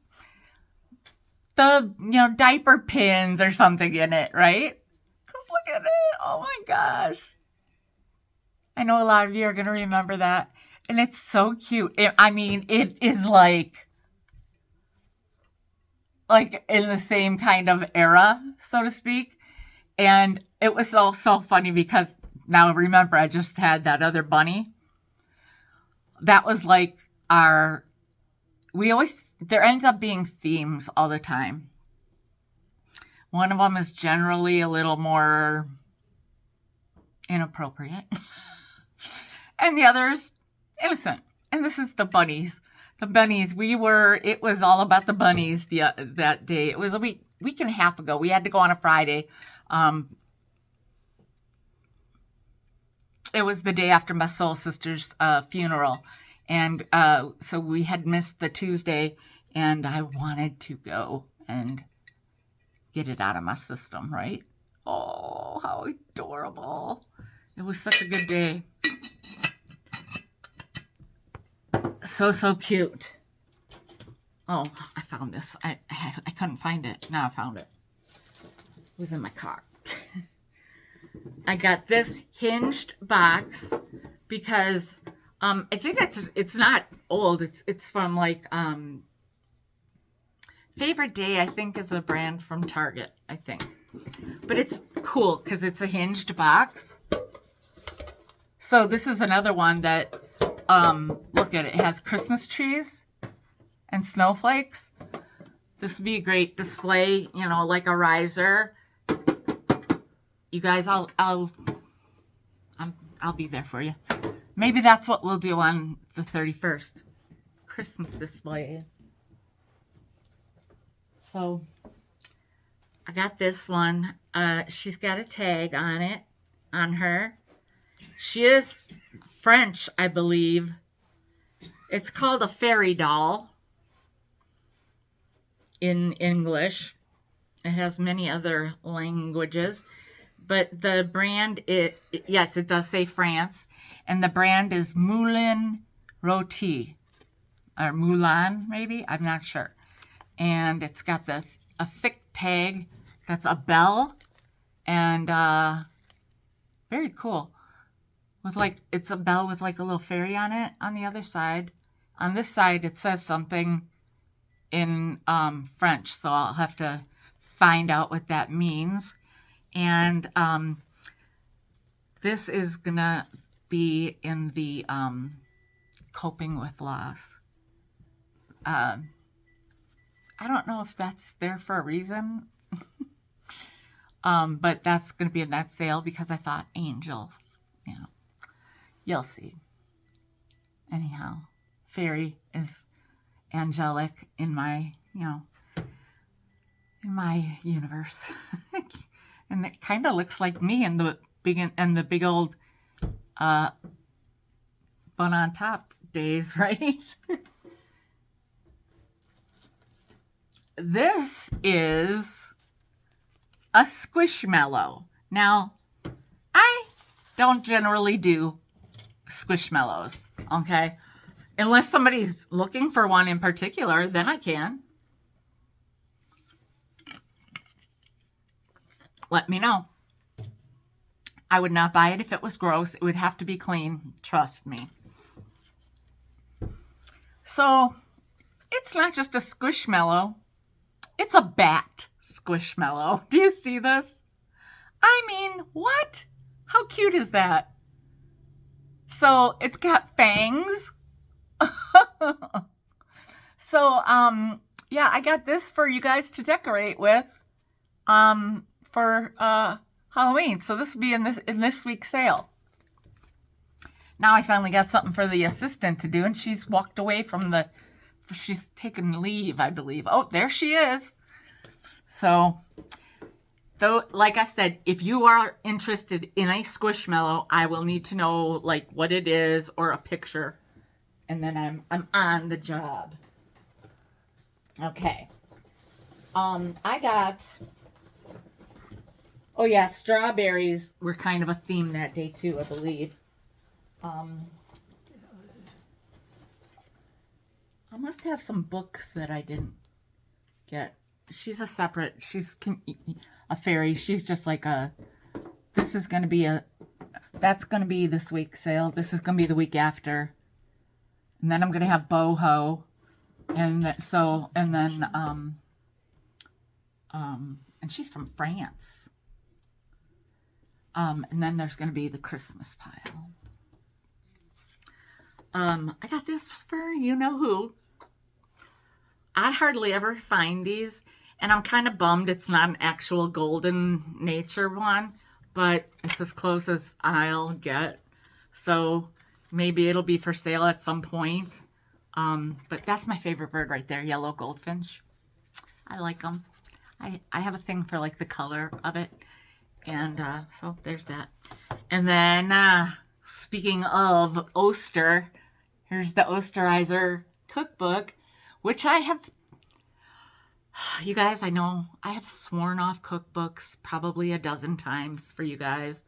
the, diaper pins or something in it, right? Because look at it. Oh my gosh. I know a lot of you are going to remember that. And it's so cute. It is like in the same kind of era, so to speak. And it was all so funny because now remember, I just had that other bunny. That was like there ends up being themes all the time. One of them is generally a little more inappropriate. And the other is innocent. And this is the bunnies. The bunnies, it was all about the bunnies that day. It was a week and a half ago. We had to go on a Friday. It was the day after my soul sister's funeral. And so we had missed the Tuesday, and I wanted to go and get it out of my system, right? Oh, how adorable. It was such a good day. So cute. Oh, I found this. I couldn't find it. Now I found it. It was in my car. I got this hinged box because I think it's not old. It's from like Favorite Day, I think, is a brand from Target, I think. But it's cool because it's a hinged box. So this is another one that look at it. It has Christmas trees and snowflakes. This would be a great display, like a riser. You guys, I'll be there for you. Maybe that's what we'll do on the 31st. Christmas display. So I got this one. She's got a tag on it, on her. She is French, I believe. It's called a fairy doll in English. It has many other languages. But the brand, yes, it does say France. And the brand is Moulin Roti. Or Moulin, maybe? I'm not sure. And it's got a thick tag that's a bell. And very cool. It's a bell with like a little fairy on it on the other side. On this side, it says something in French. So I'll have to find out what that means. And this is going to be in the coping with loss. I don't know if that's there for a reason. But that's going to be in that sale because I thought angels, you'll see. Anyhow, fairy is angelic in my, in my universe. And it kind of looks like me in the big old bun on top days, right? This is a Squishmallow. Now, I don't generally do Squishmallows, okay? Unless somebody's looking for one in particular, then I can. Let me know. I would not buy it if it was gross. It would have to be clean. Trust me. So it's not just a Squishmallow. It's a bat Squishmallow. Do you see this? I mean, what? How cute is that? So it's got fangs. So, yeah, I got this for you guys to decorate with, for Halloween. So this will be in this week's sale. Now I finally got something for the assistant to do, and she's walked away from she's taken leave, I believe. Oh, there she is. So, though, like I said, if you are interested in a Squishmallow, I will need to know like what it is or a picture, and then I'm on the job. Okay. I got, oh yeah, strawberries were kind of a theme that day too, I believe. I must have some books that I didn't get. She's a fairy. She's just like this is going to be that's going to be this week's sale. This is going to be the week after. And then I'm going to have boho. And she's from France. And then there's going to be the Christmas pile. I got this for you know who. I hardly ever find these, and I'm kind of bummed it's not an actual golden nature one, but it's as close as I'll get. So maybe it'll be for sale at some point. But that's my favorite bird right there, yellow goldfinch. I like them. I have a thing for like the color of it. And so there's that. And then speaking of Oster, here's the Osterizer cookbook, which I have, you guys, I know I have sworn off cookbooks probably a dozen times for you guys.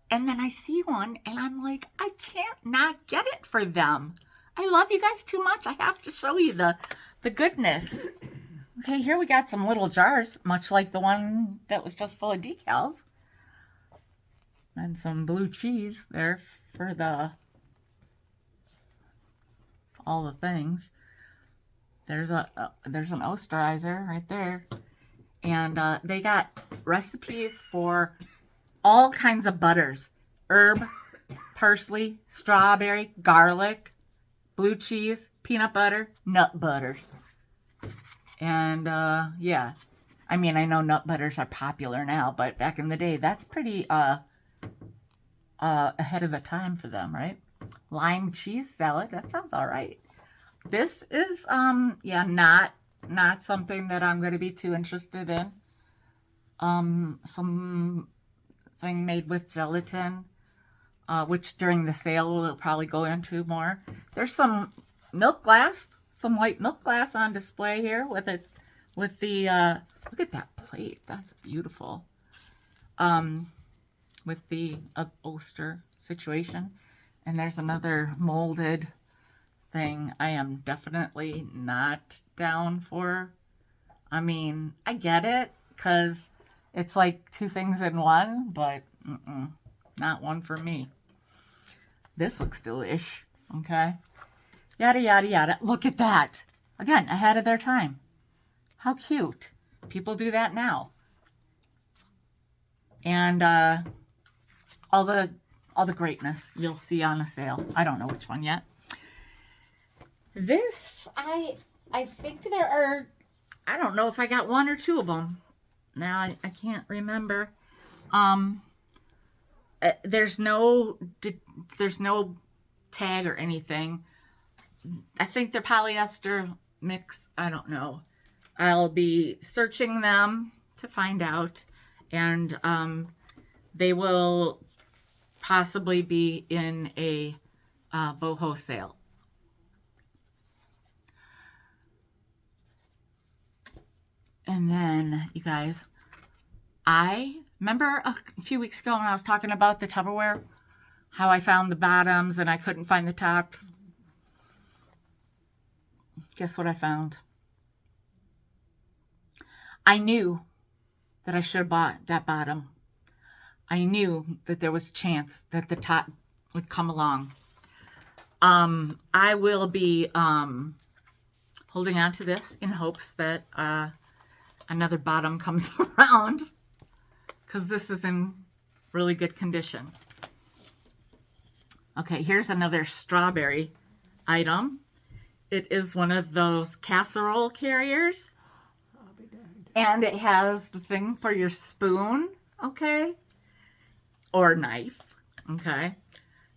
And then I see one and I'm like, I can't not get it for them. I love you guys too much. I have to show you the goodness. Okay, here we got some little jars, much like the one that was just full of decals. And some blue cheese there for all the things. There's an Osterizer right there. And they got recipes for all kinds of butters. Herb, parsley, strawberry, garlic, blue cheese, peanut butter, nut butters. And yeah, I mean, I know nut butters are popular now, but back in the day, that's pretty ahead of the time for them, right? Lime cheese salad, that sounds all right. This is yeah, not something that I'm going to be too interested in. Something made with gelatin, which during the sale we'll probably go into more. There's some milk glass, some white milk glass on display here with the look at that plate, that's beautiful. With the Oster situation. And there's another molded thing I am definitely not down for. I mean, I get it because it's like two things in one, but not one for me. This looks delish, okay? Yada, yada, yada. Look at that. Again, ahead of their time. How cute. People do that now. And all the greatness you'll see on a sale. I don't know which one yet. This, I think there are, I don't know if I got one or two of them. Now I can't remember. There's no tag or anything. I think they're polyester mix. I don't know. I'll be searching them to find out, and they will possibly be in a boho sale. And then, you guys, I remember a few weeks ago when I was talking about the Tupperware, how I found the bottoms and I couldn't find the tops. Guess what I found? I knew that I should have bought that bottom. I knew that there was a chance that the top would come along. I will be holding on to this in hopes that another bottom comes around, because this is in really good condition. Okay, here's another strawberry item. It is one of those casserole carriers. I'll be darned. And it has the thing for your spoon, okay? Or knife, okay?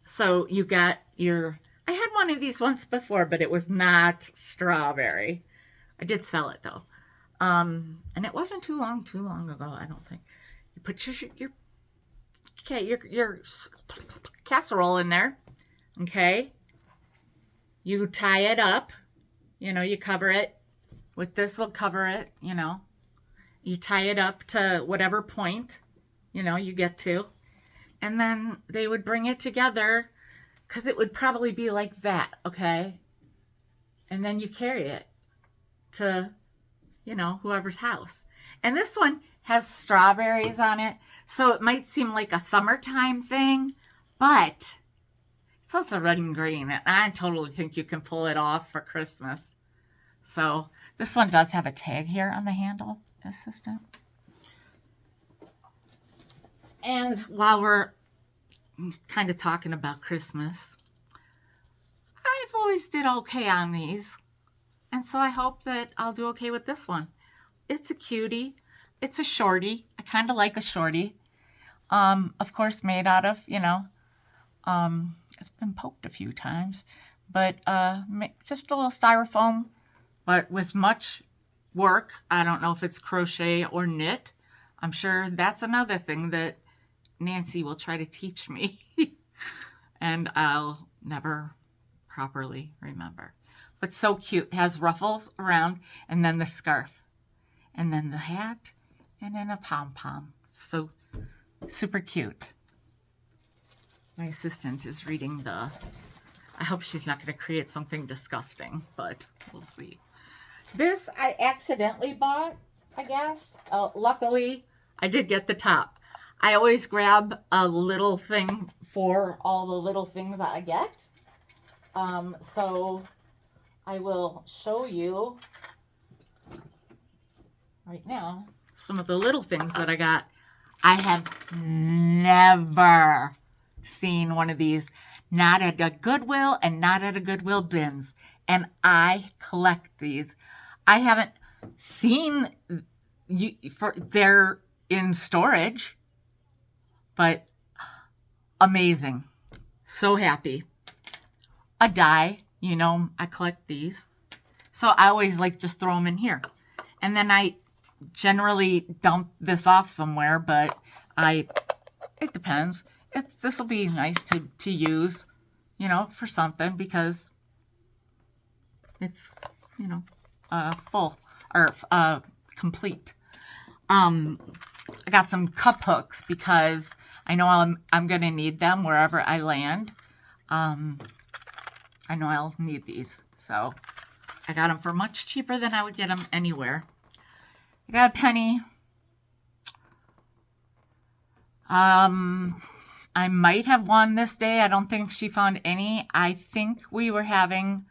So you got your... I had one of these once before, but it was not strawberry. I did sell it, though. And it wasn't too long ago, I don't think. You put your casserole in there, okay? You tie it up, you cover it with this will cover it, You tie it up to whatever point, you get to. And then they would bring it together, because it would probably be like that, okay? And then you carry it to, whoever's house. And this one has strawberries on it, so it might seem like a summertime thing, but it's also red and green, and I totally think you can pull it off for Christmas. So this one does have a tag here on the handle, assistant. And while we're kind of talking about Christmas, I've always did okay on these, and so I hope that I'll do okay with this one. It's a cutie. It's a shorty. I kind of like a shorty. Of course, made out of, it's been poked a few times, but just a little styrofoam, but with much work. I don't know if it's crochet or knit. I'm sure that's another thing that Nancy will try to teach me and I'll never properly remember. But so cute. It has ruffles around, and then the scarf, and then the hat, and then a pom-pom. So super cute. My assistant is reading the... I hope she's not going to create something disgusting, but we'll see. This I accidentally bought, I guess. Luckily, I did get the top. I always grab a little thing for all the little things that I get. So I will show you right now some of the little things that I got. I have never seen one of these, not at a Goodwill and not at a Goodwill bins. And I collect these. I haven't seen they're in storage, but amazing. So happy. A die, I collect these. So I always just throw them in here. And then I generally dump this off somewhere, but it depends. This will be nice to use, for something, because it's, full or complete. I got some cup hooks because I know I'm going to need them wherever I land. I know I'll need these, so I got them for much cheaper than I would get them anywhere. I got a penny. I might have won this day. I don't think she found any. I think we were having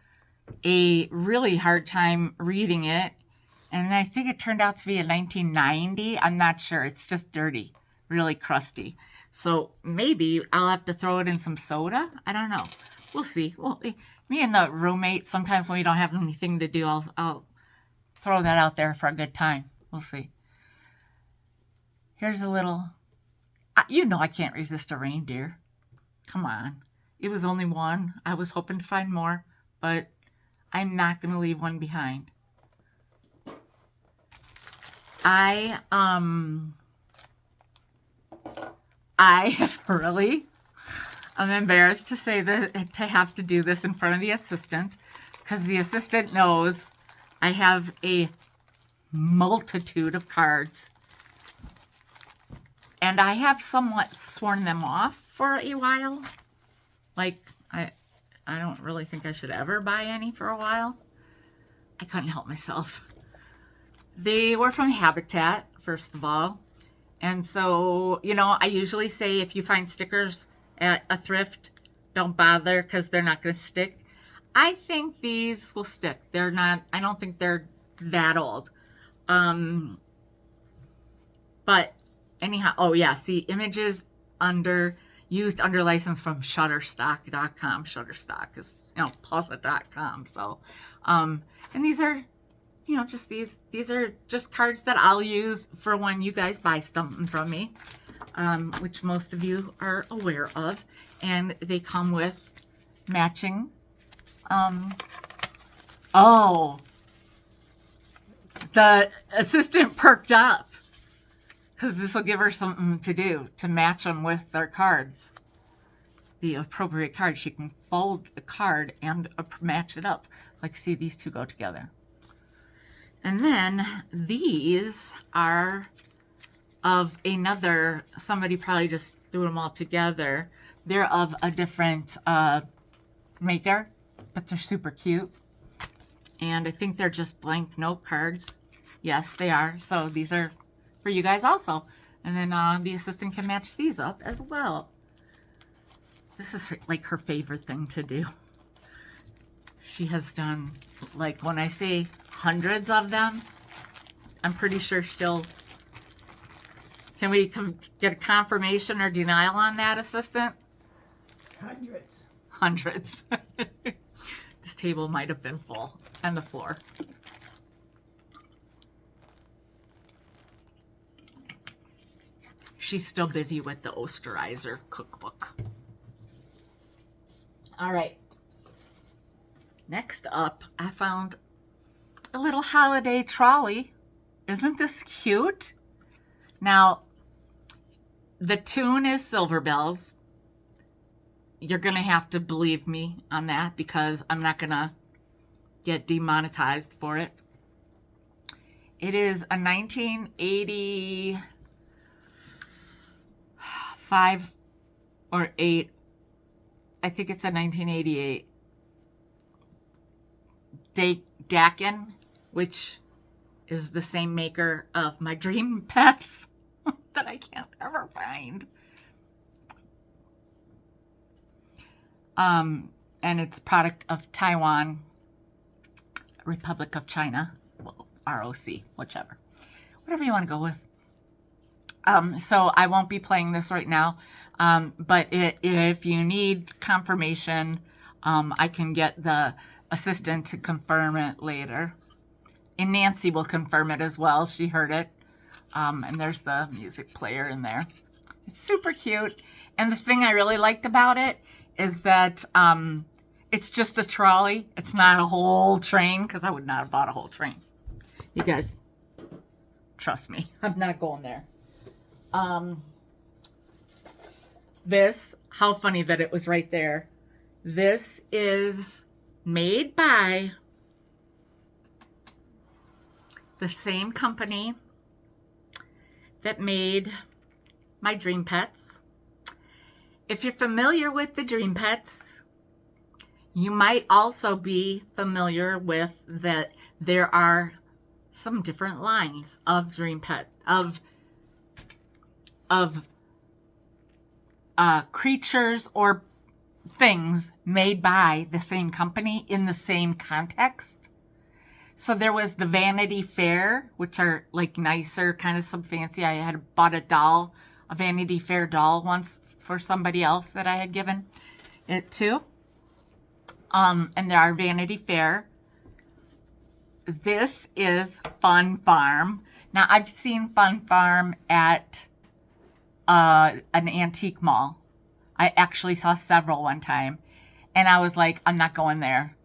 a really hard time reading it, and I think it turned out to be a 1990. I'm not sure. It's just dirty, really crusty. So maybe I'll have to throw it in some soda. I don't know. We'll see. Well, me and the roommate, sometimes when we don't have anything to do, I'll throw that out there for a good time. We'll see. Here's a little... I can't resist a reindeer. Come on. It was only one. I was hoping to find more, but I'm not going to leave one behind. I really... I'm embarrassed to say that to have to do this in front of the assistant, because the assistant knows I have a multitude of cards. And I have somewhat sworn them off for a while. I don't really think I should ever buy any for a while. I couldn't help myself. They were from Habitat, first of all. And so, you know, I usually say if you find stickers at a thrift, don't bother because they're not going to stick. I think these will stick. They're not, I don't think they're that old. But anyhow, oh yeah, see, images used under license from Shutterstock.com. Shutterstock is, you know, Puzzle.com. So, and these are, you know, just these are just cards that I'll use for when you guys buy something from me, which most of you are aware of. And they come with matching, oh, the assistant perked up because this will give her something to do to match them with their cards. The appropriate card. She can fold the card and match it up. Like, see, these two go together. And then these are of another, somebody probably just threw them all together. They're of a different maker, but they're super cute. And I think they're just blank note cards. Yes, they are. So these are for you guys also. And then the assistant can match these up as well. This is like her favorite thing to do. She has done, like, when I say hundreds of them, I'm pretty sure she'll... Can we get a confirmation or denial on that, assistant? Hundreds. Hundreds. This table might have been full. And the floor. She's still busy with the Osterizer cookbook. All right. Next up, I found a little holiday trolley. Isn't this cute? Now, the tune is Silver Bells. You're going to have to believe me on that because I'm not going to get demonetized for it. It is a 1985 or 8. I think it's a 1988. Dakin, which is the same maker of my dream pets that I can't ever find. And it's product of Taiwan, Republic of China, well, ROC, whichever. Whatever you want to go with. So I won't be playing this right now. But if you need confirmation, I can get the assistant to confirm it later. And Nancy will confirm it as well. She heard it. And there's the music player in there. It's super cute. And the thing I really liked about it is that it's just a trolley. It's not a whole train, because I would not have bought a whole train. You guys, trust me. I'm not going there. This, how funny that it was right there. This is made by the same company that made my Dream Pets. If you're familiar with the Dream Pets, you might also be familiar with that there are some different lines of Dream Pet, of creatures or things made by the same company in the same context. So there was the Vanity Fair, which are like nicer, kind of some fancy. I had bought a doll, a Vanity Fair doll once for somebody else that I had given it to. And there are Vanity Fair. This is Fun Farm. Now I've seen Fun Farm at an antique mall. I actually saw several one time, and I was like, I'm not going there,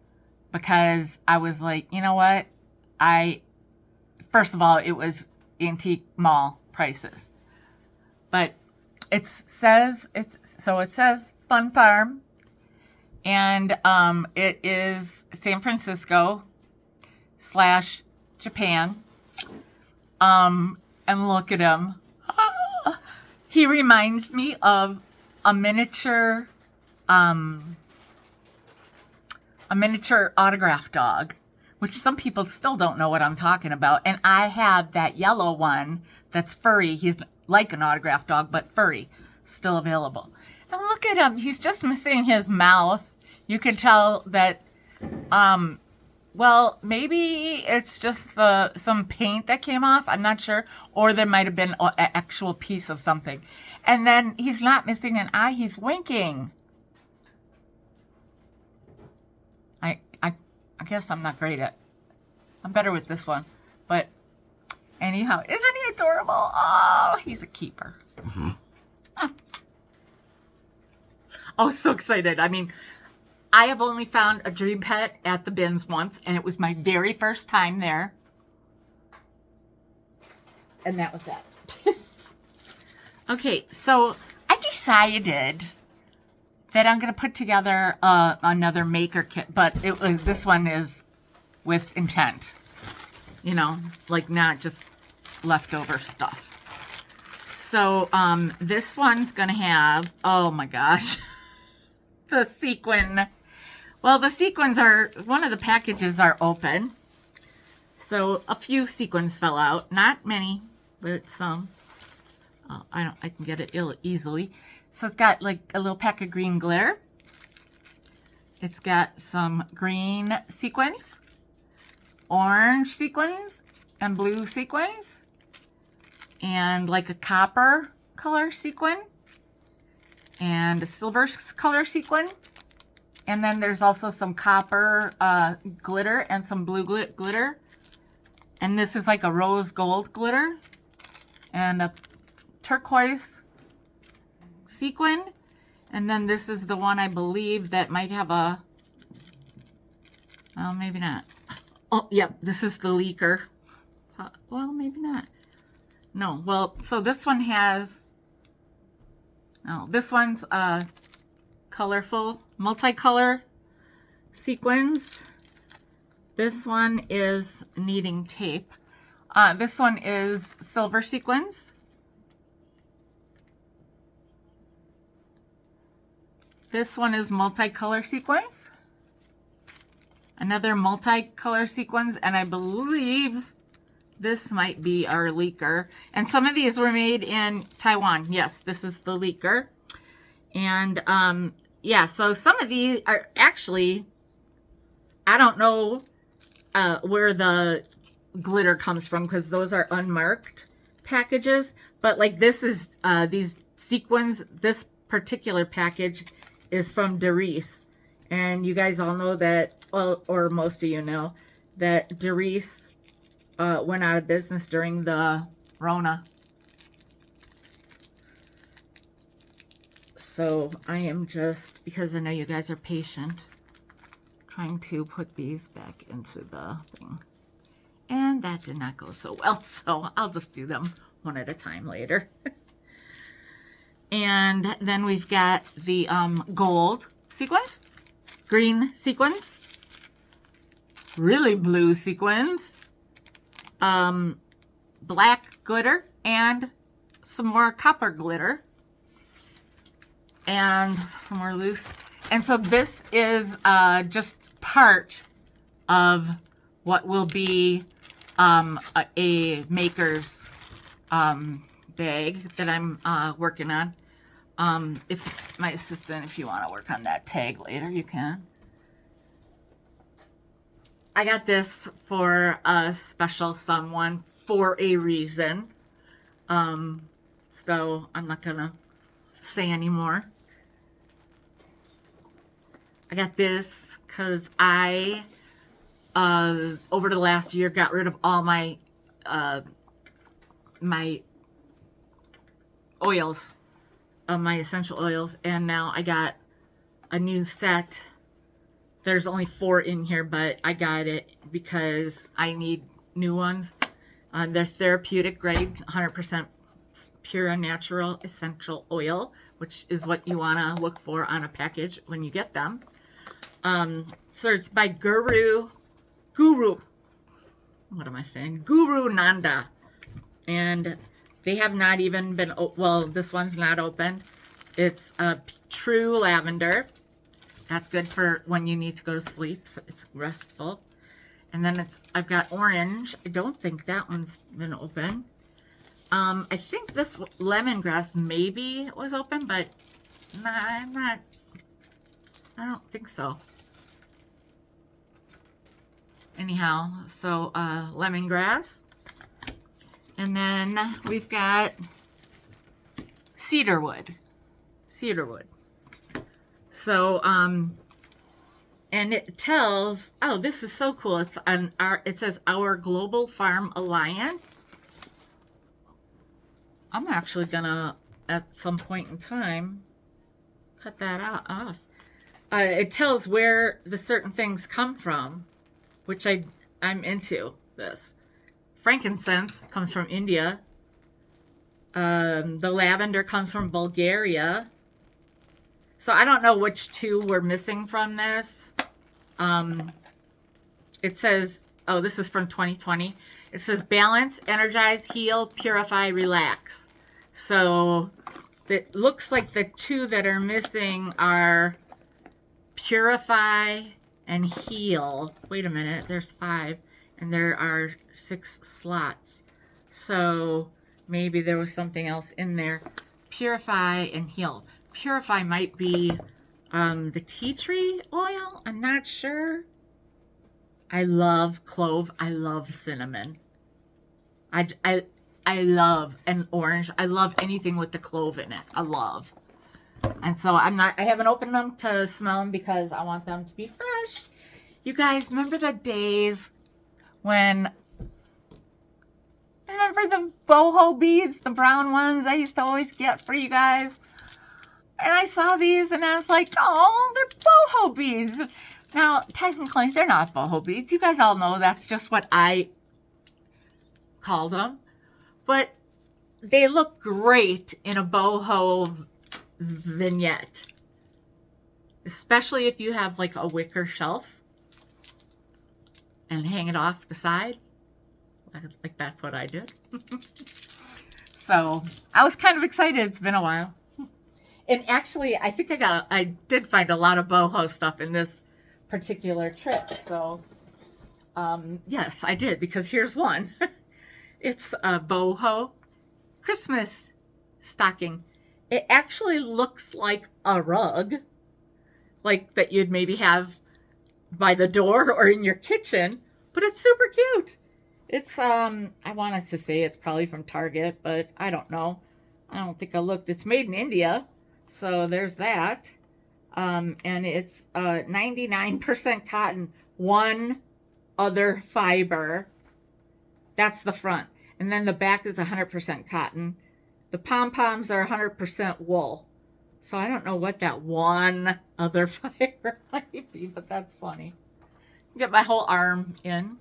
because I was like, you know what? First of all, it was antique mall prices, but it says Fun Farm, and it is San Francisco / Japan. And look at him. He reminds me of a miniature autograph dog. which some people still don't know what I'm talking about. And I have that yellow one that's furry. He's like an autographed dog, but furry, still available. And look at him. He's just missing his mouth. You can tell that, well, maybe it's just some paint that came off. I'm not sure. Or there might have been an actual piece of something. And then he's not missing an eye. He's winking. I guess I'm not great at. I'm better with this one. But anyhow, isn't he adorable? Oh, he's a keeper. Mm-hmm. Oh, so excited. I mean, I have only found a dream pet at the bins once, and it was my very first time there. And that was that. Okay, so I decided that I'm going to put together another maker kit, but this one is with intent. You know, like not just leftover stuff. So this one's going to have, oh my gosh, the sequin. Well, the sequins are, one of the packages are open. So a few sequins fell out. Not many, but some. Oh, I can get it easily. So it's got like a little pack of green glitter. It's got some green sequins, orange sequins, and blue sequins, and like a copper color sequin, and a silver color sequin. And then there's also some copper glitter and some blue glitter. And this is like a rose gold glitter and a turquoise sequin. And then this is the one I believe that might have a, well, maybe not. Oh, yep, this is the leaker. Well, maybe not. No, well, so this one has, no, this one's colorful, multicolor sequins. This one is needing tape. This one is silver sequins. This one is multicolor sequins. Another multicolor sequins, and I believe this might be our leaker. And some of these were made in Taiwan. Yes, this is the leaker. And yeah, so some of these are actually, I don't know where the glitter comes from because those are unmarked packages. But like this is, these sequins, this particular package is from Doris. And you guys all know that, well, or most of you know, that Doris went out of business during the Rona. So I am just, because I know you guys are patient, trying to put these back into the thing. And that did not go so well, so I'll just do them one at a time later. And then we've got the gold sequins, green sequins, really blue sequins, black glitter, and some more copper glitter, and some more loose. And so this is just part of what will be a maker's bag that I'm working on. If my assistant, if you want to work on that tag later, you can. I got this for a special someone for a reason. So I'm not gonna say anymore. I got this because I over the last year got rid of all my my oils, my essential oils, and now I got a new set. There's only 4 in here, but I got it because I need new ones. They're therapeutic grade, 100% pure and natural essential oil, which is what you want to look for on a package when you get them. So it's by Guru, what am I saying? Guru Nanda. And they have not even been, well, this one's not opened. It's a true lavender. That's good for when you need to go to sleep. It's restful. And then I've got orange. I don't think that one's been open. I think this lemongrass maybe was open, but I don't think so. Anyhow, so lemongrass. And then we've got cedarwood. So, and it tells, oh, this is so cool. It's on it says Our Global Farm Alliance. I'm actually gonna, at some point in time, cut that off. It tells where the certain things come from, which I'm into this. Frankincense comes from India. The lavender comes from Bulgaria. So I don't know which two we're missing from this. It says, oh, this is from 2020. It says balance, energize, heal, purify, relax. So it looks like the two that are missing are purify and heal. Wait a minute, there's 5 and there are 6 slots. So maybe there was something else in there. Purify and heal. Purify might be the tea tree oil. I'm not sure. I love clove. I love cinnamon. I love an orange. I love anything with the clove in it. I love. And so I haven't opened them to smell them because I want them to be fresh. You guys, remember the days when, remember the boho beads, the brown ones I used to always get for you guys? And I saw these and I was like, oh, they're boho beads. Now, technically, they're not boho beads. You guys all know that's just what I called them. But they look great in a boho vignette. Especially if you have like a wicker shelf and hang it off the side. Like that's what I did. So I was kind of excited. It's been a while. And actually, I think I did find a lot of boho stuff in this particular trip. So, yes, I did, because here's one. It's a boho Christmas stocking. It actually looks like a rug, like that you'd maybe have by the door or in your kitchen, but it's super cute. It's, I wanted to say it's probably from Target, but I don't know. I don't think I looked. It's made in India. So there's that. And it's 99% cotton, 1 other fiber. That's the front. And then the back is 100% cotton. The pom-poms are 100% wool. So I don't know what that 1 other fiber might be, but that's funny. Get my whole arm in.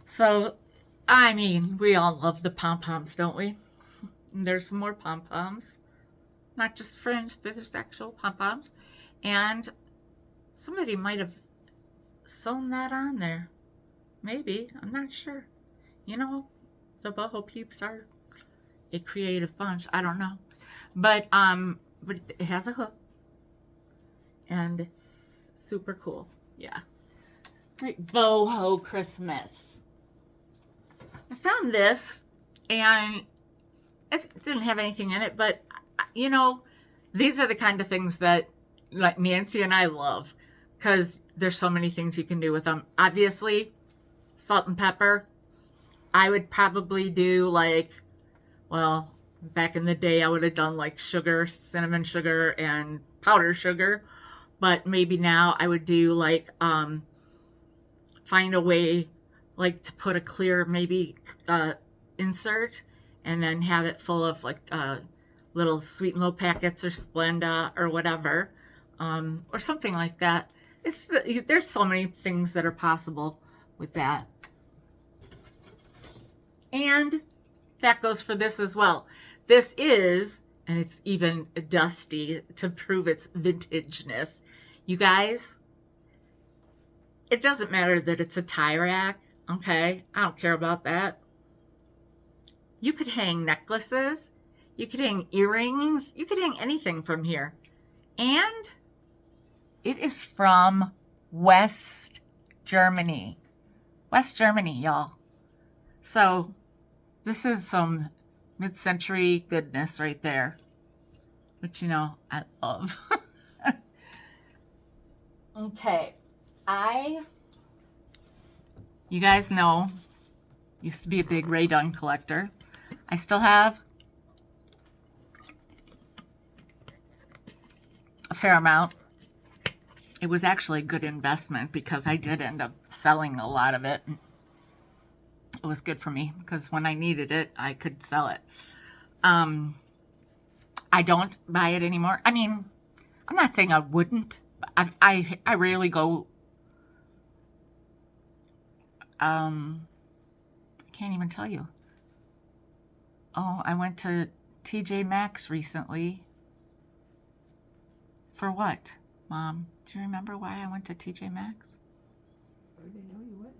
So, I mean, we all love the pom-poms, don't we? There's some more pom-poms. Not just fringe, there's actual pom-poms. And somebody might have sewn that on there. Maybe. I'm not sure. You know, the boho peeps are a creative bunch. I don't know. But it has a hook. And it's super cool. Yeah. Great boho Christmas. I found this and it didn't have anything in it, but you know, these are the kind of things that like Nancy and I love, because there's so many things you can do with them. Obviously, salt and pepper. I would probably do like, well, back in the day I would have done like sugar, cinnamon sugar and powdered sugar, but maybe now I would do like find a way like to put a clear maybe insert and then have it full of like little sweet and low packets or Splenda or whatever, or something like that. There's so many things that are possible with that. And that goes for this as well. This is, and it's even dusty to prove its vintageness. You guys, it doesn't matter that it's a tie rack, okay? I don't care about that. You could hang necklaces. You could hang earrings. You could hang anything from here. And it is from West Germany. West Germany, y'all. So this is some mid-century goodness right there, which, you know, I love. Okay, you guys know, used to be a big Ray Dunn collector. I still have a fair amount. It was actually a good investment because I did end up selling a lot of it. It was good for me because when I needed it, I could sell it. I don't buy it anymore. I mean, I'm not saying I wouldn't. I rarely go. I can't even tell you. Oh, I went to TJ Maxx recently. For what, Mom? Do you remember why I went to TJ Maxx? I didn't know you went.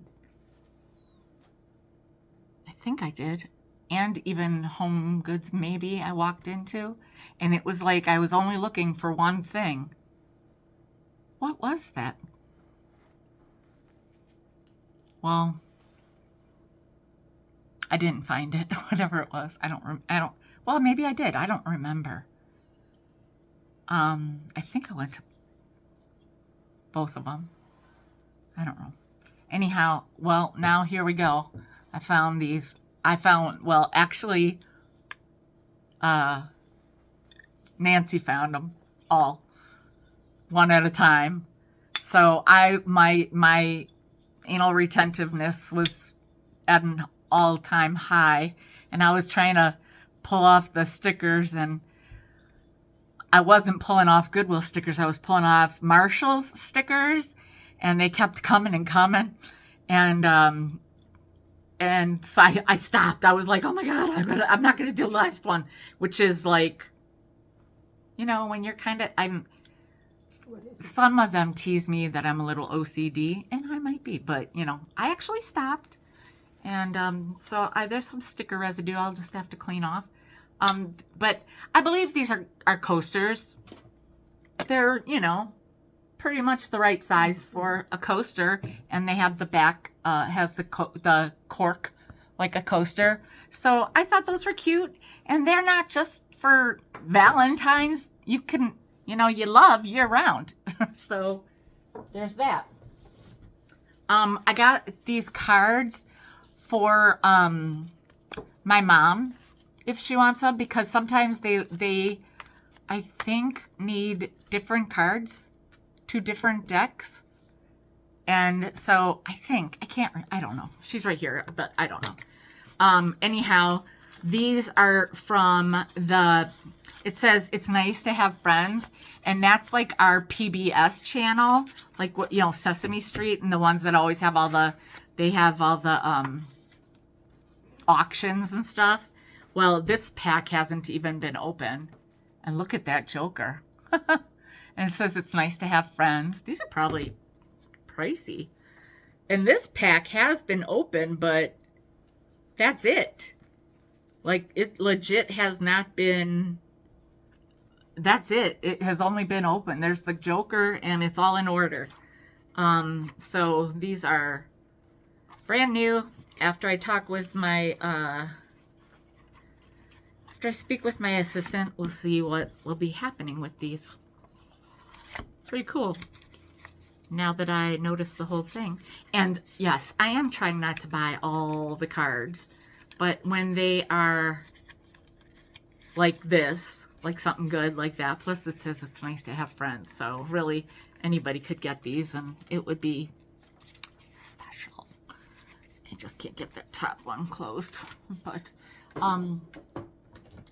I think I did. And even Home Goods, maybe, I walked into. And it was like I was only looking for one thing. What was that? Well, I didn't find it. Whatever it was. Well, maybe I did. I don't remember. I think I went to both of them. I don't know. Anyhow, well, now here we go. I found these. Well, actually, Nancy found them all, one at a time. So my anal retentiveness was at an all-time high, and I was trying to pull off the stickers, and I wasn't pulling off Goodwill stickers. I was pulling off Marshall's stickers, and they kept coming and coming, and so I stopped. I was like, oh my God, I'm not gonna do the last one, which is like, you know, when you're kind of, some of them tease me that I'm a little OCD, and I might be, but you know, I actually stopped, and so there's some sticker residue I'll just have to clean off. But I believe these are coasters. They're, you know, pretty much the right size for a coaster, and they have the back has the cork like a coaster. So I thought those were cute, and they're not just for Valentine's. You can, you know, you love year round. So there's that. I got these cards for my mom if she wants them, because sometimes they I think need different cards to different decks. And so I don't know. She's right here, but I don't know. Anyhow, these are from it says It's Nice to Have Friends, and that's like our PBS channel, like what, you know, Sesame Street, and the ones that always have all the auctions and stuff. Well, this pack hasn't even been opened. And look at that Joker. And it says It's Nice to Have Friends. These are probably pricey. And this pack has been opened, but that's it. Like, it legit has not been... That's it. It has only been open. There's the Joker, and it's all in order. So these are brand new. After I talk with my... After I speak with my assistant, we'll see what will be happening with these. Pretty cool. Now that I noticed the whole thing. And yes, I am trying not to buy all the cards. But when they are like this, like something good like that, plus it says It's Nice to Have Friends. So really, anybody could get these and it would be special. I just can't get that top one closed. But,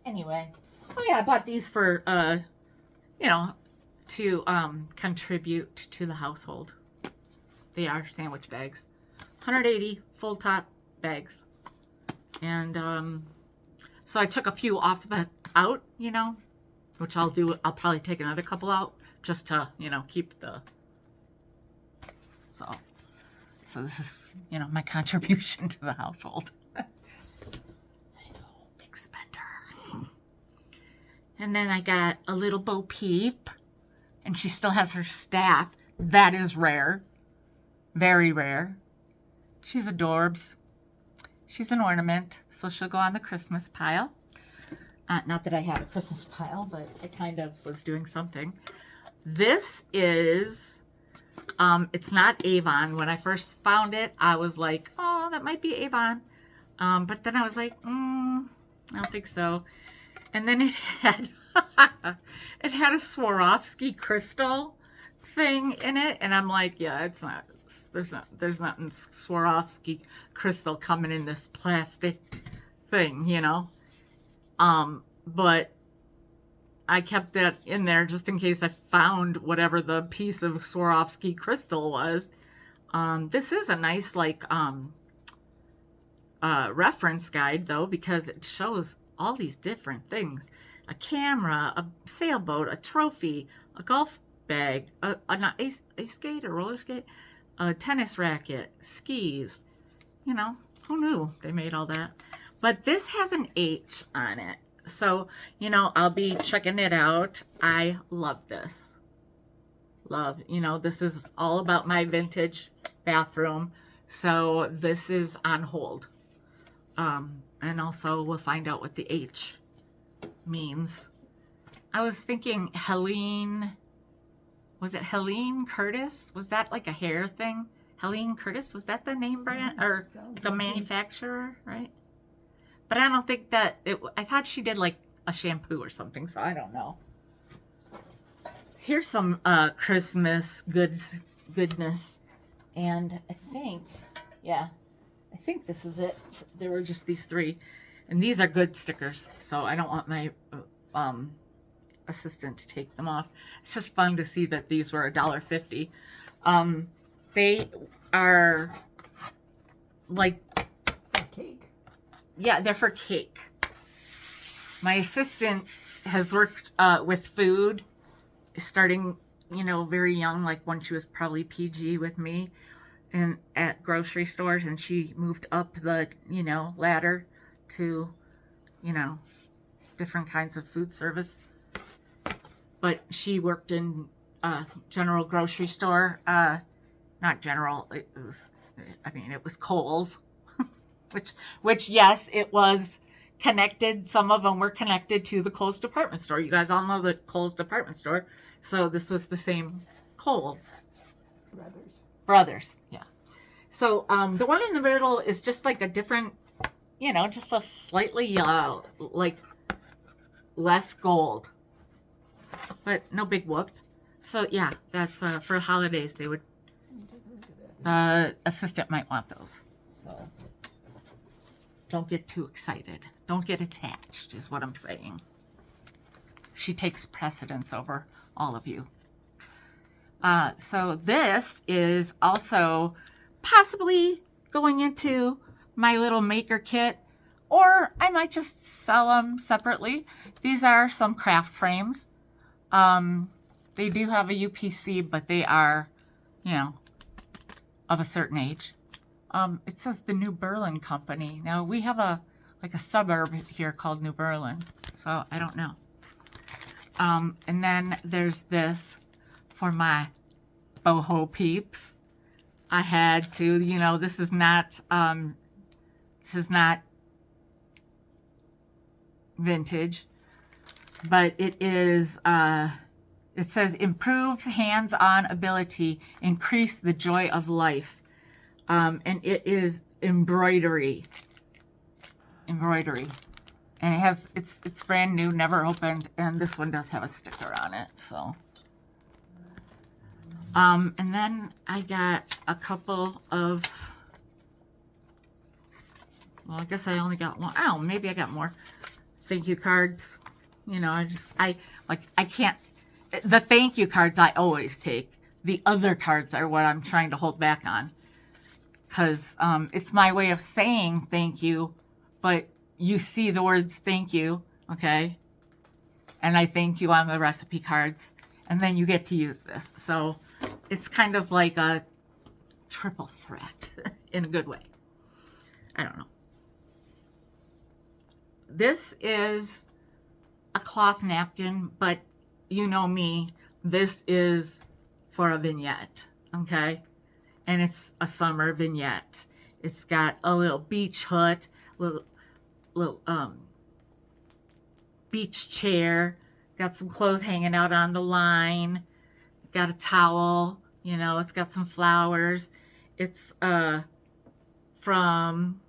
anyway, oh yeah, I bought these for, you know, to contribute to the household. They are sandwich bags. 180 full top bags. And so I took a few out, you know, which I'll do. I'll probably take another couple out just to, you know, keep the... So this is, you know, my contribution to the household. I know, big spender. And then I got a little Bo Peep, and she still has her staff. That is rare. Very rare. She's adorbs. She's an ornament, so she'll go on the Christmas pile. Not that I have a Christmas pile, but I kind of was doing something. This is, it's not Avon. When I first found it, I was like, oh, that might be Avon. But then I was like, I don't think so. And then it had, it had a Swarovski crystal thing in it. And I'm like, yeah, it's not, there's nothing Swarovski crystal coming in this plastic thing, you know? But I kept that in there just in case I found whatever the piece of Swarovski crystal was. This is a nice, like, reference guide, though, because it shows all these different things. A camera, a sailboat, a trophy, a golf bag, a skate, a roller skate, a tennis racket, skis. You know, who knew they made all that? But this has an H on it. So, you know, I'll be checking it out. I love this. Love, you know, this is all about my vintage bathroom. So this is on hold. And also we'll find out what the H means. I was thinking Helene, was it Helene Curtis? Was that like a hair thing? Helene Curtis, was that the name brand or like a manufacturer, right? But I don't think that it, I thought she did like a shampoo or something, so I don't know. Here's some Christmas goodness. And I think, yeah, I think this is it. There were just these three. And these are good stickers, so I don't want my assistant to take them off. It's just fun to see that these were $1.50. They are like Cake. Yeah, they're for cake. My assistant has worked with food starting, you know, very young, like when she was probably PG with me and at grocery stores, and she moved up the, you know, ladder to, you know, different kinds of food service. But she worked in general grocery store, not general, it was, I mean, it was Kohl's. Which yes, it was connected. Some of them were connected to the Kohl's department store. You guys all know the Kohl's department store. So this was the same Kohl's. Brothers, yeah. So the one in the middle is just like a different, you know, just a slightly like less gold. But no big whoop. So yeah, that's for holidays they would, the assistant might want those. So don't get too excited. Don't get attached, is what I'm saying. She takes precedence over all of you. So this is also possibly going into my little maker kit, or I might just sell them separately. These are some craft frames. They do have a UPC, but they are, you know, of a certain age. It says the New Berlin Company. Now we have a suburb here called New Berlin, so I don't know. And then there's this for my boho peeps. I had to, you know, this is not vintage, but it is. It says improves hands-on ability, increase the joy of life. And it is embroidery. And it has, it's brand new, never opened, and this one does have a sticker on it, so. And then I got a couple of, well, I guess I only got one. Oh, maybe I got more. Thank you cards. You know, I can't, the thank you cards I always take. The other cards are what I'm trying to hold back on. Because it's my way of saying thank you, but you see the words thank you, okay? And I thank you on the recipe cards, and then you get to use this. So it's kind of like a triple threat in a good way. I don't know. This is a cloth napkin, but you know me, this is for a vignette, okay? and it's a summer vignette. It's got a little beach hut, little beach chair, got some clothes hanging out on the line, got a towel, you know, it's got some flowers. It's from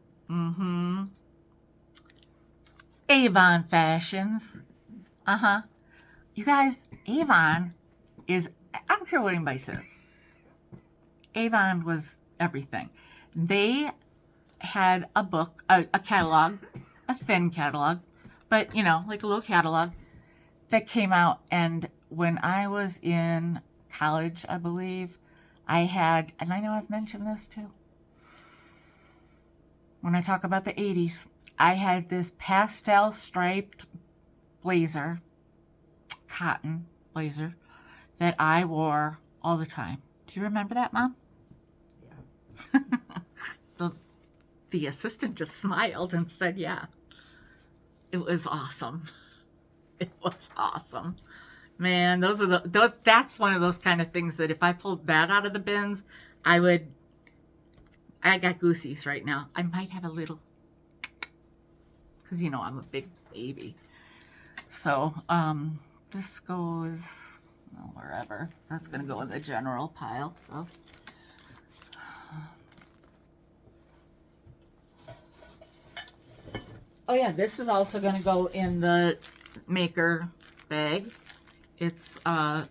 Avon Fashions. You guys, Avon is, I don't care what anybody says, Avon was everything. They had a book, a catalog, a thin catalog, but you know, like a little catalog that came out. And when I was in college, I believe, I had, and I know I've mentioned this too, when I talk about the 80s, I had this pastel striped blazer, cotton blazer, that I wore all the time. Do you remember that, Mom? Yeah. The assistant just smiled and said, yeah. It was awesome. It was awesome. Man, that's one of those kind of things that if I pulled that out of the bins, I got goosies right now. I might have a little, because you know I'm a big baby. So, this goes, well, wherever. That's going to go in the general pile, so. Oh yeah, this is also going to go in the maker bag. It's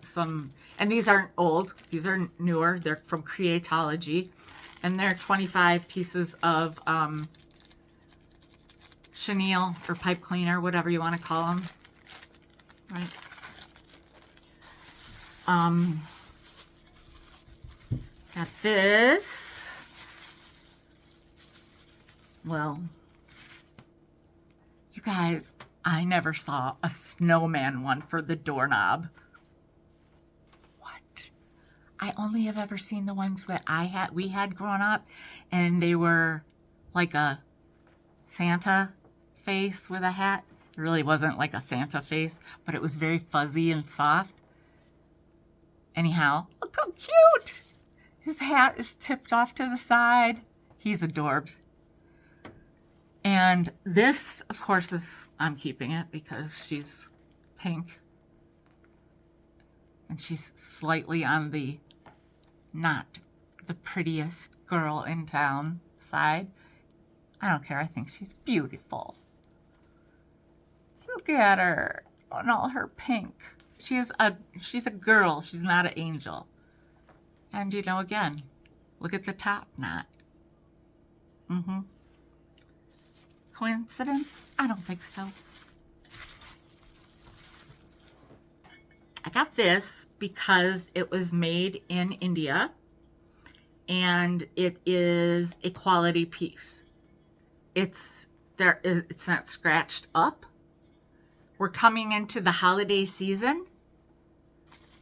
some, and these aren't old, these are newer. They're from Creatology, and they're 25 pieces of chenille or pipe cleaner, whatever you want to call them, right? Got this. Well, you guys, I never saw a snowman one for the doorknob. What? I only have ever seen the ones that we had growing up, and they were like a Santa face with a hat. It really wasn't like a Santa face, but it was very fuzzy and soft. Anyhow, look how cute! His hat is tipped off to the side. He's adorbs. And this, of course, I'm keeping it because she's pink. And she's slightly on the not the prettiest girl in town side. I don't care. I think she's beautiful. Look at her on all her pink. She's a girl. She's not an angel. And you know, again, look at the top knot. Coincidence? I don't think so. I got this because it was made in India and it is a quality piece. It's not scratched up. We're coming into the holiday season.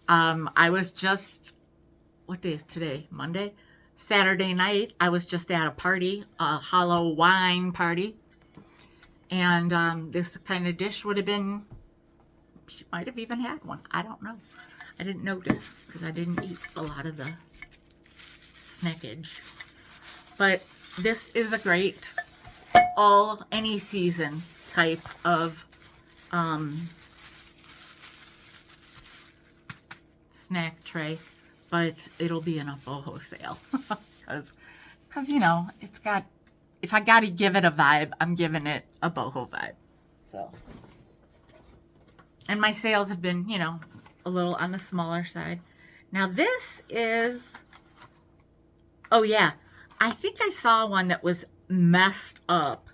I was just, what day is today? Monday? Saturday night, I was just at a party, a Halloween party. And this kind of dish would have been, she might have even had one. I don't know. I didn't notice because I didn't eat a lot of the snackage. But this is a great any season type of snack tray. But it'll be in a boho sale. Because, you know, it's got, if I got to give it a vibe, I'm giving it a boho vibe. So, and my sales have been, you know, a little on the smaller side. Now this is, oh yeah, I think I saw one that was messed up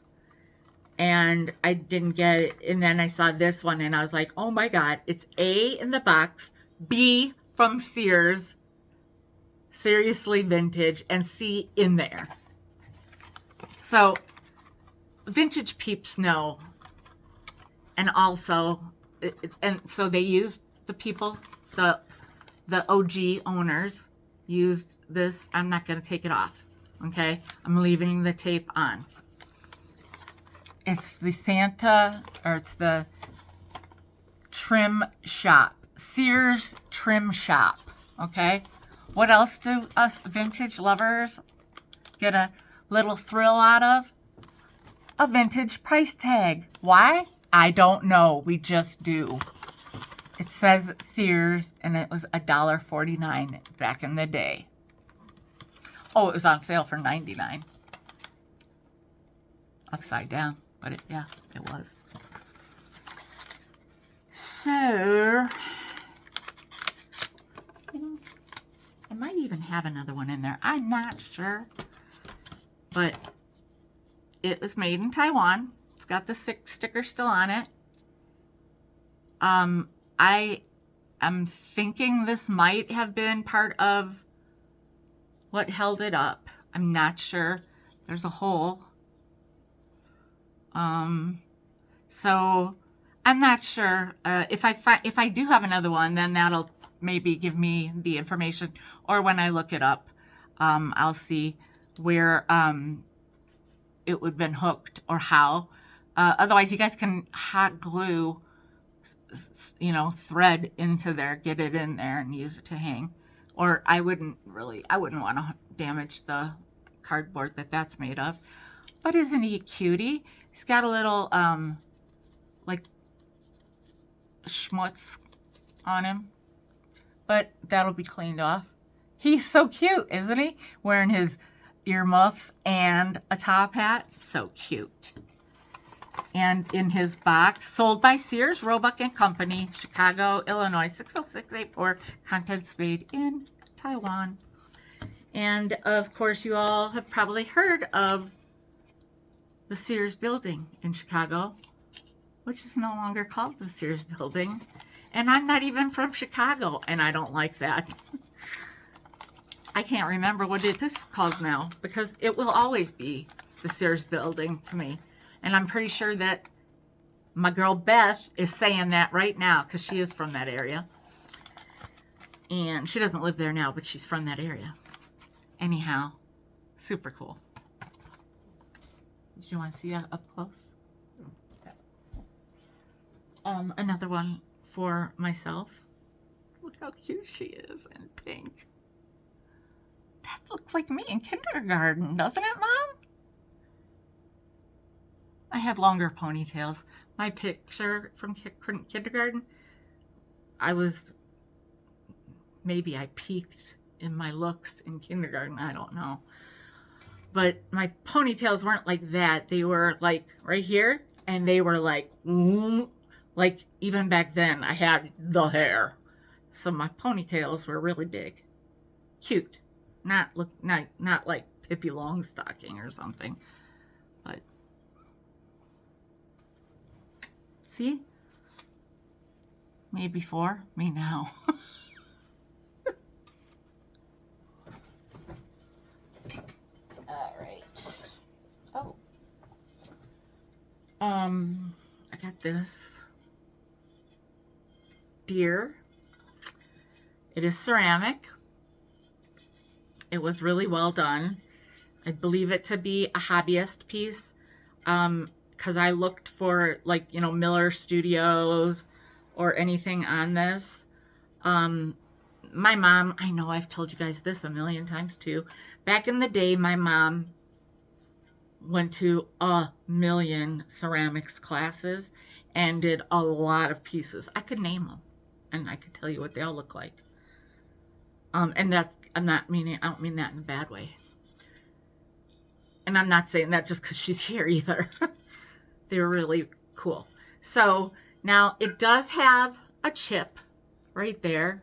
and I didn't get it. And then I saw this one and I was like, oh my God, it's A in the box, B from Sears, seriously vintage, and C in there. So, vintage peeps know, and also, and so they used the people, the OG owners used this. I'm not going to take it off, okay? I'm leaving the tape on. It's the Santa, or it's the Trim Shop, Sears Trim Shop, okay? What else do us vintage lovers get a little thrill out of? A vintage price tag. Why? I don't know. We just do. It says Sears, and it was $1.49 back in the day. Oh, it was on sale for $99. Upside down, but it was. So, I might even have another one in there. I'm not sure, but it was made in Taiwan. It's got the sticker still on it. I am thinking this might have been part of what held it up. I'm not sure. There's a hole. So I'm not sure. If I do have another one, then that'll maybe give me the information, or when I look it up, I'll see where it would have been hooked or how. Otherwise, you guys can hot glue, thread into there, get it in there, and use it to hang. Or I wouldn't want to damage the cardboard that's made of. But isn't he a cutie? He's got a little like schmutz on him, but that'll be cleaned off. He's so cute, isn't he? Wearing his earmuffs and a top hat. So cute. And in his box, sold by Sears, Roebuck and Company, Chicago, Illinois, 60684, contents made in Taiwan. And of course, you all have probably heard of the Sears building in Chicago, which is no longer called the Sears building. And I'm not even from Chicago, and I don't like that. I can't remember what it is called now, because it will always be the Sears building to me. And I'm pretty sure that my girl Beth is saying that right now, because she is from that area. And she doesn't live there now, but she's from that area. Anyhow, super cool. Did you want to see that up close? Another one for myself. Look how cute she is in pink. That looks like me in kindergarten, doesn't it, Mom? I had longer ponytails. My picture from kindergarten, maybe I peaked in my looks in kindergarten. I don't know. But my ponytails weren't like that. They were like right here, and they were like even back then I had the hair. So my ponytails were really big. Cute. Not like Pippi Longstocking or something. But see? Me before, me now. All right. Oh. I got this deer. It is ceramic. It was really well done. I believe it to be a hobbyist piece. Because I looked for Miller Studios or anything on this. My mom, I know I've told you guys this a million times too. Back in the day, my mom went to a million ceramics classes and did a lot of pieces. I could name them, and I could tell you what they all look like. And I don't mean that in a bad way. And I'm not saying that just because she's here either. They were really cool. So now it does have a chip right there,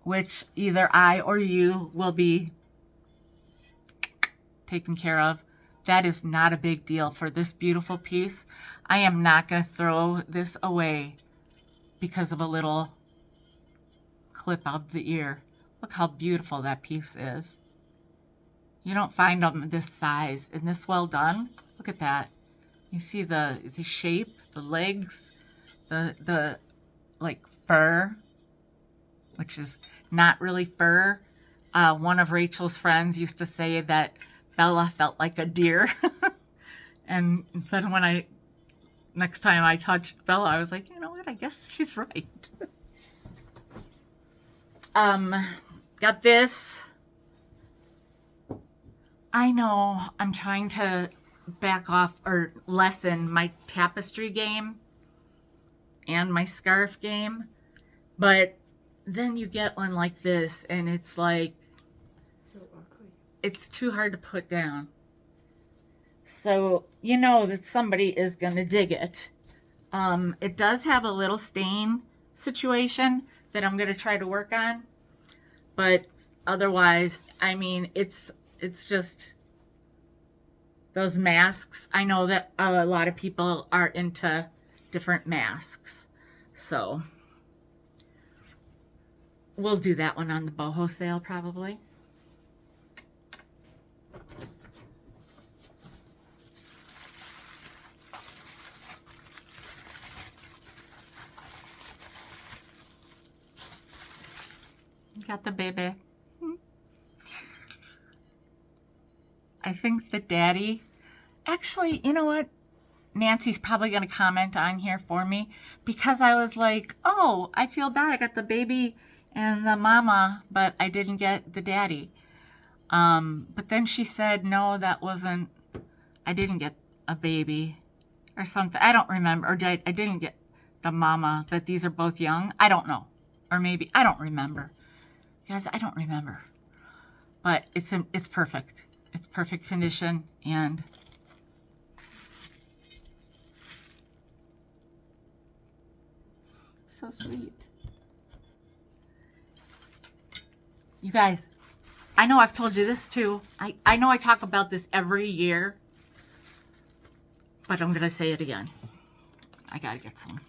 which either I or you will be taken care of. That is not a big deal for this beautiful piece. I am not going to throw this away because of a little clip of the ear. Look how beautiful that piece is. You don't find them this size and this well done. Look at that. You see the shape, the legs, the like fur, which is not really fur. One of Rachel's friends used to say that Bella felt like a deer. And then next time I touched Bella, I was like, you know what? I guess she's right. Got this. I know I'm trying to back off or lessen my tapestry game and my scarf game, but then you get one like this and it's like, it's too hard to put down. So you know that somebody is going to dig it. It does have a little stain situation that I'm going to try to work on, but otherwise, I mean, it's just those masks. I know that a lot of people are into different masks, so we'll do that one on the boho sale probably. Got the baby. I think the daddy, actually, you know what? Nancy's probably going to comment on here for me because I was like, oh, I feel bad. I got the baby and the mama, but I didn't get the daddy. But then she said, no, that wasn't, I didn't get a baby or something. I don't remember. Or I didn't get the mama, that these are both young. I don't know. Or maybe, I don't remember. Guys, I don't remember. But it's perfect. It's perfect condition and so sweet. You guys, I know I've told you this too. I know I talk about this every year, but I'm going to say it again. I got to get some.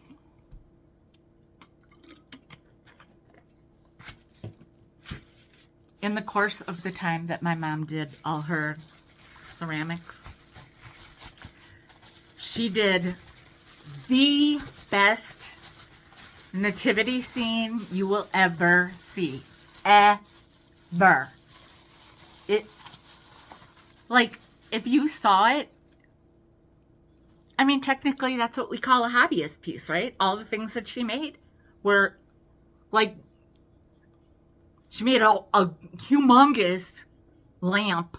In the course of the time that my mom did all her ceramics, she did the best nativity scene you will ever see. Ever. It, like, if you saw it, I mean, technically that's what we call a hobbyist piece, right? All the things that she made were, like, she made a humongous lamp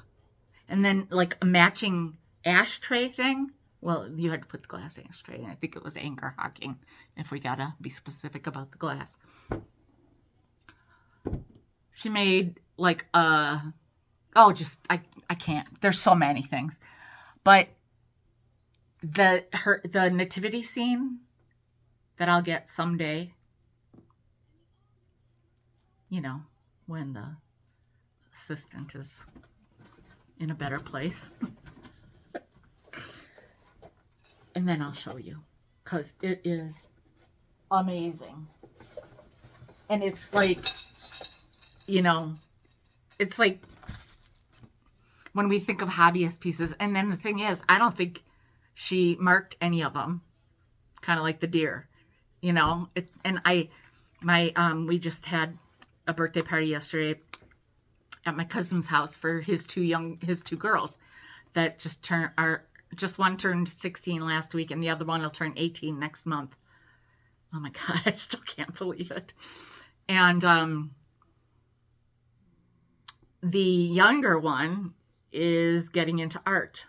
and then like a matching ashtray thing. Well, you had to put the glass ashtray in. I think it was anchor hocking, if we gotta be specific about the glass. She made like I can't. There's so many things. But the nativity scene that I'll get someday, you know, when the assistant is in a better place. And then I'll show you, because it is amazing. And it's like, you know, it's like when we think of hobbyist pieces, and then the thing is, I don't think she marked any of them, kind of like the deer, you know. We just had a birthday party yesterday at my cousin's house for his two girls that just one turned 16 last week and the other one will turn 18 next month. Oh my God, I still can't believe it. And the younger one is getting into art.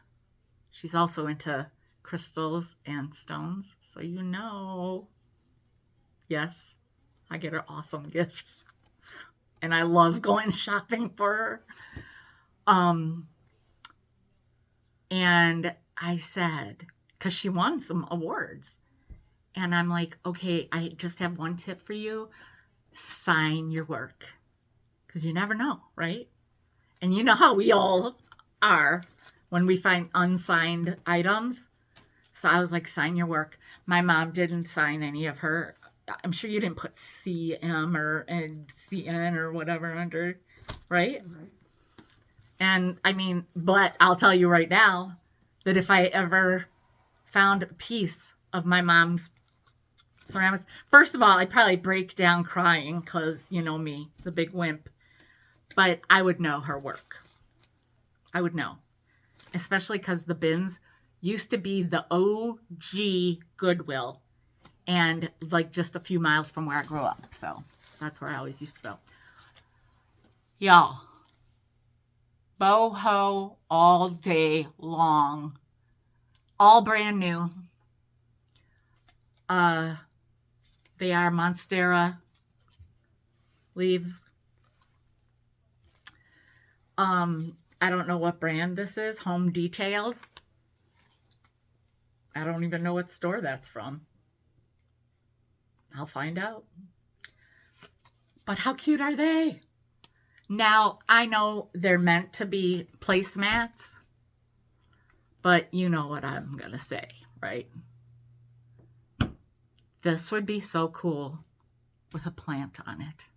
She's also into crystals and stones. So you know, yes, I get her awesome gifts. And I love going shopping for her. And I said, because she won some awards. And I'm like, okay, I just have one tip for you. Sign your work. Because you never know, right? And you know how we all are when we find unsigned items. So I was like, sign your work. My mom didn't sign any of her. I'm sure you didn't put CM or CN or whatever under, right? And I mean, but I'll tell you right now that if I ever found a piece of my mom's ceramics, first of all, I'd probably break down crying because, you know me, the big wimp. But I would know her work. I would know. Especially because the bins used to be the OG Goodwill. And like just a few miles from where I grew up. So that's where I always used to go. Y'all, boho all day long. All brand new. They are Monstera leaves. I don't know what brand this is. Home Details. I don't even know what store that's from. I'll find out. But how cute are they? Now, I know they're meant to be placemats, but you know what I'm going to say, right? This would be so cool with a plant on it.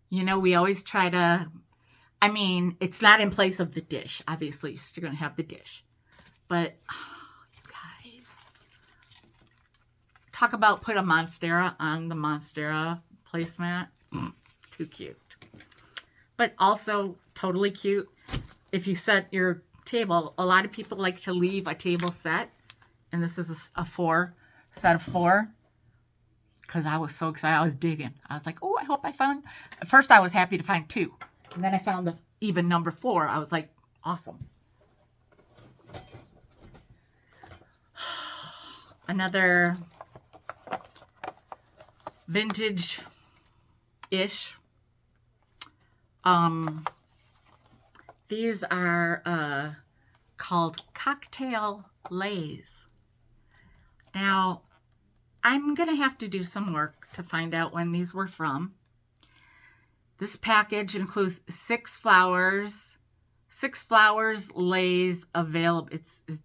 You know, we always try to, I mean, it's not in place of the dish. Obviously, you're still going to have the dish. But, oh, you guys, talk about put a Monstera on the Monstera placemat. Too cute. But also totally cute if you set your table. A lot of people like to leave a table set. And this is a set of 4. Because I was so excited. I was digging. I was like, oh, I hope I found. At first, I was happy to find 2. And then I found the even number 4. I was like, awesome. Another vintage-ish. These are called cocktail lays. Now, I'm going to have to do some work to find out when these were from. This package includes 6 flowers. 6 flowers lays available.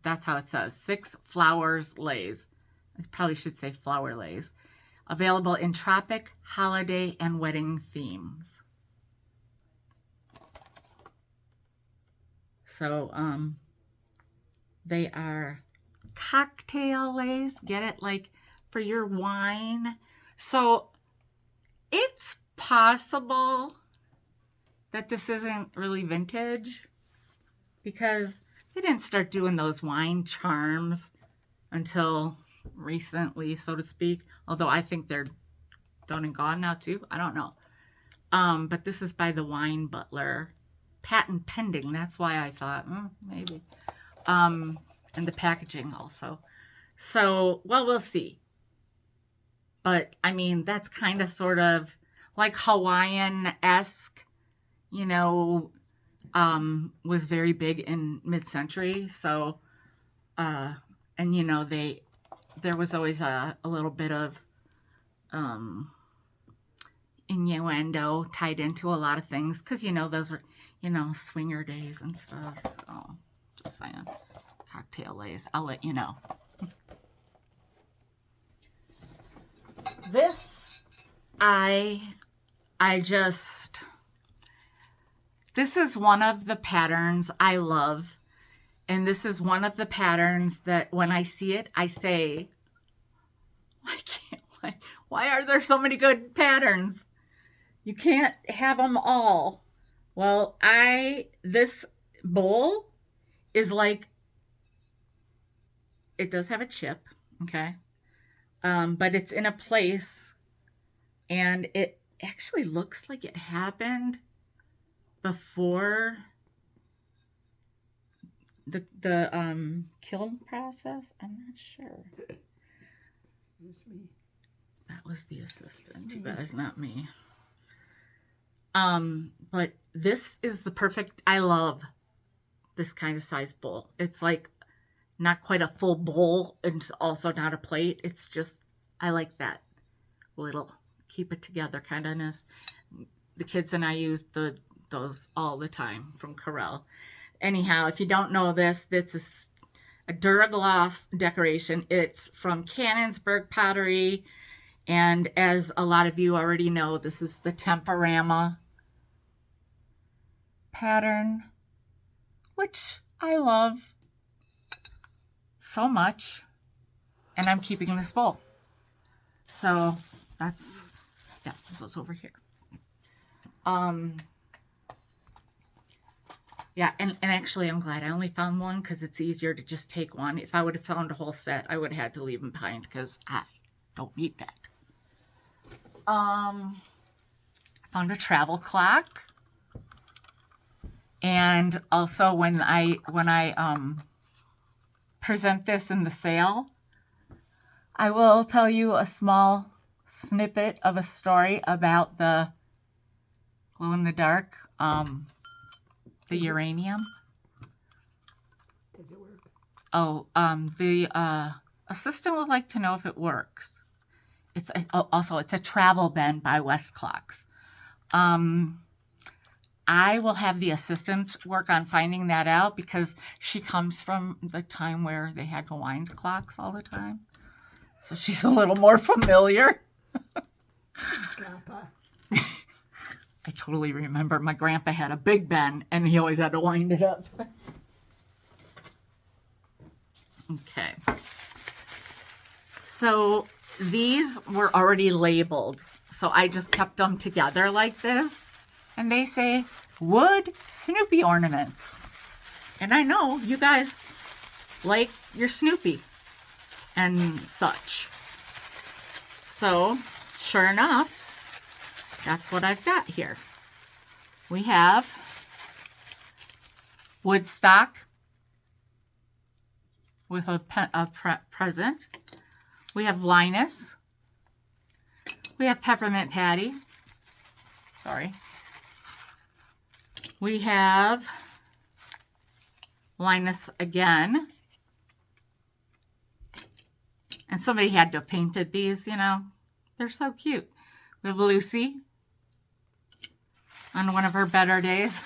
That's how it says. 6 flowers lays. I probably should say flower lays. Available in tropic, holiday, and wedding themes. So, they are cocktail lays. Get it? Like for your wine. So, it's possible that this isn't really vintage because they didn't start doing those wine charms until recently, so to speak. Although I think they're done and gone now too. I don't know. But this is by the Wine Butler. Patent pending. That's why I thought, maybe. And the packaging also. So, well, we'll see. But, I mean, that's kind of sort of like Hawaiian-esque, you know, was very big in mid-century. So, and, you know, there was always a little bit of innuendo tied into a lot of things. Because, you know, those were, you know, swinger days and stuff. Oh, just saying. Cocktail lays. I'll let you know. This, this is one of the patterns I love. And this is one of the patterns that when I see it, I say, why are there so many good patterns? You can't have them all. Well, this bowl is like, it does have a chip, okay? But it's in a place, and it actually looks like it happened before the kiln process. I'm not sure. That was the assistant, you guys, not me. But this is the perfect, I love this kind of size bowl. It's like not quite a full bowl and also not a plate. It's just, I like that little keep it together kindness. The kids and I use those all the time from Corel. Anyhow, if you don't know this is a Duragloss decoration. It's from Cannonsburg Pottery. And as a lot of you already know, this is the Temporama pattern, which I love so much. And I'm keeping this bowl. So that's, yeah, it goes over here. Yeah, and actually I'm glad I only found one because it's easier to just take one. If I would have found a whole set, I would have had to leave them behind because I don't need that. Found a travel clock. And also when I present this in the sale, I will tell you a small snippet of a story about the glow in the dark, the uranium. Does it work? Oh, the assistant would like to know if it works. It's a travel bin by West Clocks. I will have the assistant work on finding that out because she comes from the time where they had to wind clocks all the time. So she's a little more familiar. Grandpa. I totally remember my grandpa had a big bin and he always had to wind it up. Okay. So these were already labeled. So I just kept them together like this. And they say wood Snoopy ornaments. And I know you guys like your Snoopy and such. So, sure enough, that's what I've got here. We have Woodstock with a present. We have Linus. We have Peppermint Patty. Sorry. We have Linus again. And somebody had to have painted these, you know. They're so cute. We have Lucy on one of her better days.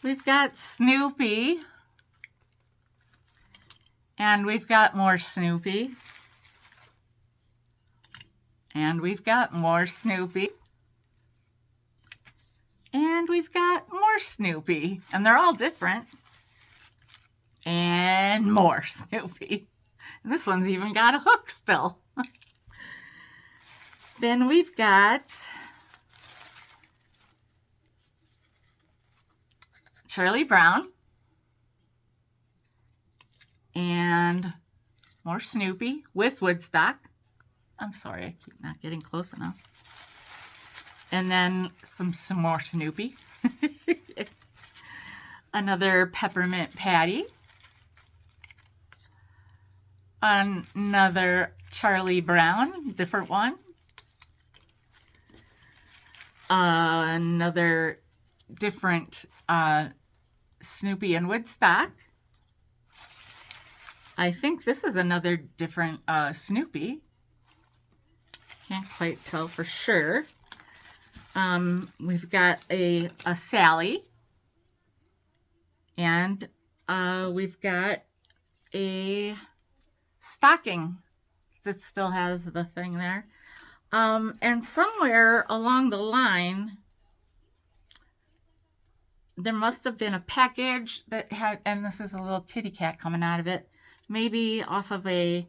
We've got Snoopy. And we've got more Snoopy. And we've got more Snoopy. And we've got more Snoopy. And they're all different. And more Snoopy. And this one's even got a hook still. Then we've got Charlie Brown. And more Snoopy with Woodstock. I'm sorry, I keep not getting close enough. And then some more Snoopy. Another Peppermint Patty. Another Charlie Brown, different one. Another different Snoopy and Woodstock. I think this is another different Snoopy. Can't quite tell for sure. We've got a Sally. And we've got a stocking that still has the thing there. And somewhere along the line, there must have been a package that had, and this is a little kitty cat coming out of it, maybe off of a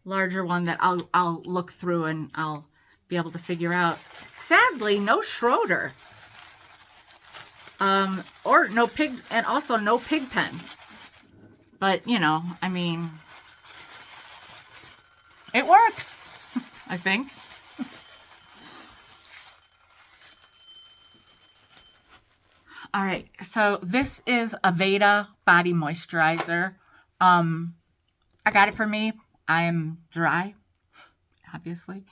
larger one that I'll look through and I'll be able to figure out. Sadly, no Schroeder. Or no pig, and also no pig pen. But, you know, I mean, it works, I think. All right, so this is a Veda body moisturizer. I got it for me. I'm dry, obviously.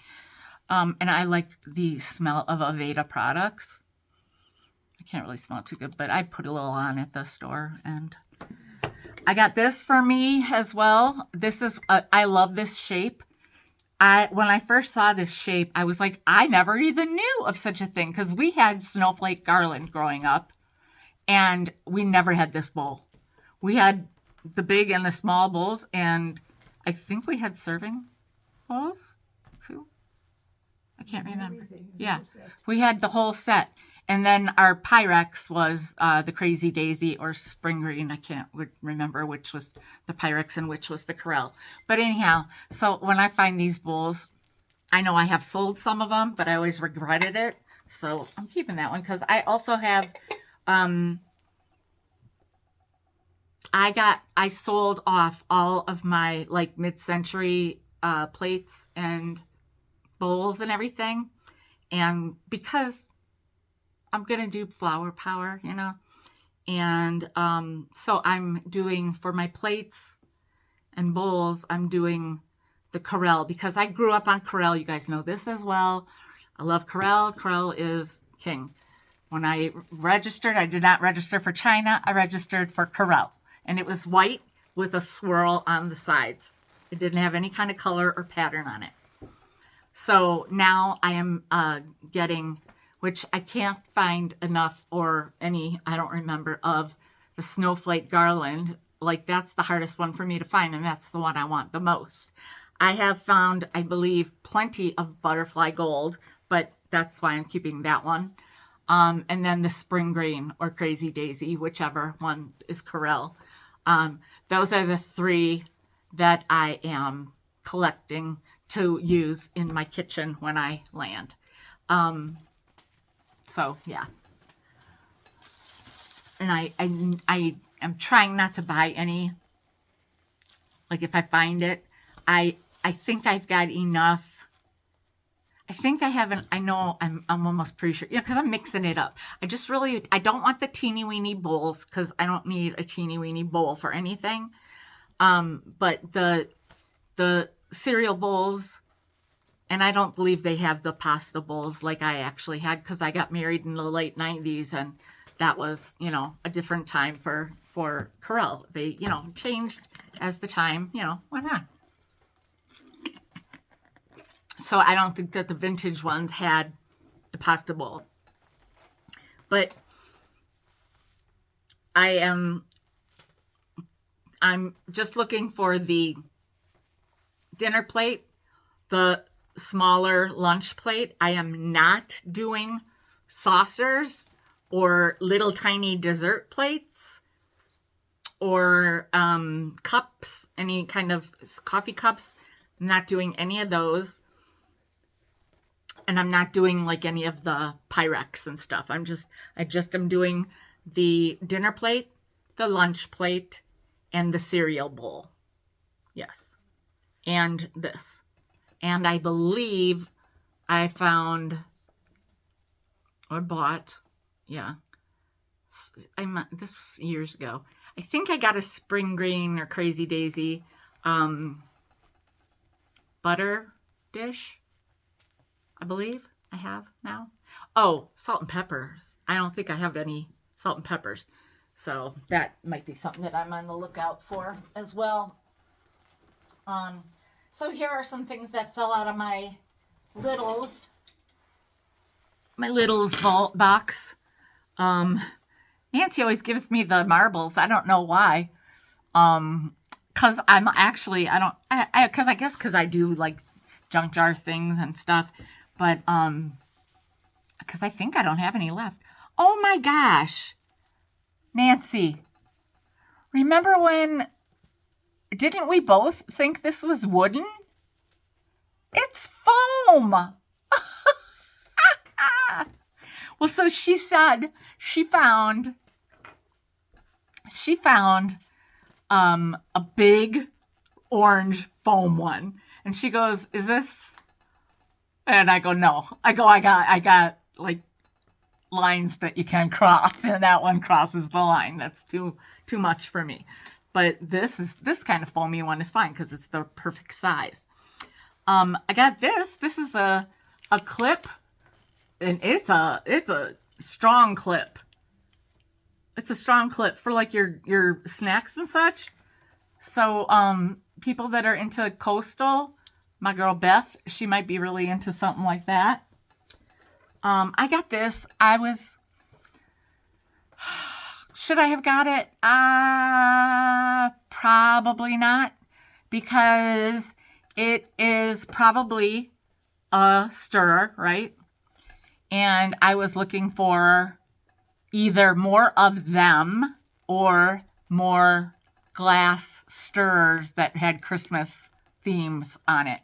And I like the smell of Aveda products. I can't really smell it too good, but I put a little on at the store. And I got this for me as well. This is, I love this shape. When I first saw this shape, I was like, I never even knew of such a thing. Because we had snowflake garland growing up. And we never had this bowl. We had the big and the small bowls. And I think we had serving bowls too. I can't remember. Yeah, we had the whole set. And then our Pyrex was the Crazy Daisy or Spring Green. I can't remember which was the Pyrex and which was the Corel. But anyhow, so when I find these bowls, I know I have sold some of them, but I always regretted it. So I'm keeping that one because I also have, I sold off all of my like mid-century plates and bowls and everything. And because I'm going to do flower power, you know, and so I'm doing for my plates and bowls, I'm doing the Corelle because I grew up on Corelle. You guys know this as well. I love Corelle. Corelle is king. When I registered, I did not register for China. I registered for Corelle. And it was white with a swirl on the sides. It didn't have any kind of color or pattern on it. So now I am getting, which I can't find enough or any, I don't remember, of the snowflake garland. Like that's the hardest one for me to find, and that's the one I want the most. I have found, I believe, plenty of butterfly gold, but that's why I'm keeping that one. And then the spring green or crazy daisy, whichever one is Corelle. Those are the three that I am collecting to use in my kitchen when I land. So yeah. And I am trying not to buy any. Like if I find it, I think I've got enough. I think I haven't, I know I'm almost pretty sure, yeah, because I'm mixing it up. I don't want the teeny weeny bowls because I don't need a teeny weeny bowl for anything. But the cereal bowls, and I don't believe they have the pasta bowls like I actually had because I got married in the late 90s and that was, you know, a different time for Corelle. They, you know, changed as the time, you know, went on. So I don't think that the vintage ones had the pasta bowl. But I'm just looking for the dinner plate, the smaller lunch plate. I am not doing saucers or little tiny dessert plates or cups, any kind of coffee cups. I'm not doing any of those. And I'm not doing like any of the Pyrex and stuff. I just am doing the dinner plate, the lunch plate, and the cereal bowl. Yes. And this. And I believe I found or bought, yeah. This was years ago. I think I got a spring green or crazy daisy butter dish. I believe I have now. Oh, salt and peppers. I don't think I have any salt and peppers. So that might be something that I'm on the lookout for as well. So here are some things that fell out of my Littles vault box. Nancy always gives me the marbles. I don't know why. Cause I'm actually, cause I guess cause I do like junk jar things and stuff. But, because I think I don't have any left. Oh my gosh. Nancy, remember when, didn't we both think this was wooden? It's foam. Well, so she said she found a big orange foam one. And she goes, is this? And I go, no. I got like lines that you can cross, and that one crosses the line. That's too much for me. But this kind of foamy one is fine because it's the perfect size. I got this. This is a clip, and it's a strong clip. It's a strong clip for like your snacks and such. So people that are into coastal. My girl Beth, she might be really into something like that. I got this. Should I have got it? Probably not, because it is probably a stirrer, right? And I was looking for either more of them or more glass stirrers that had Christmas themes on it.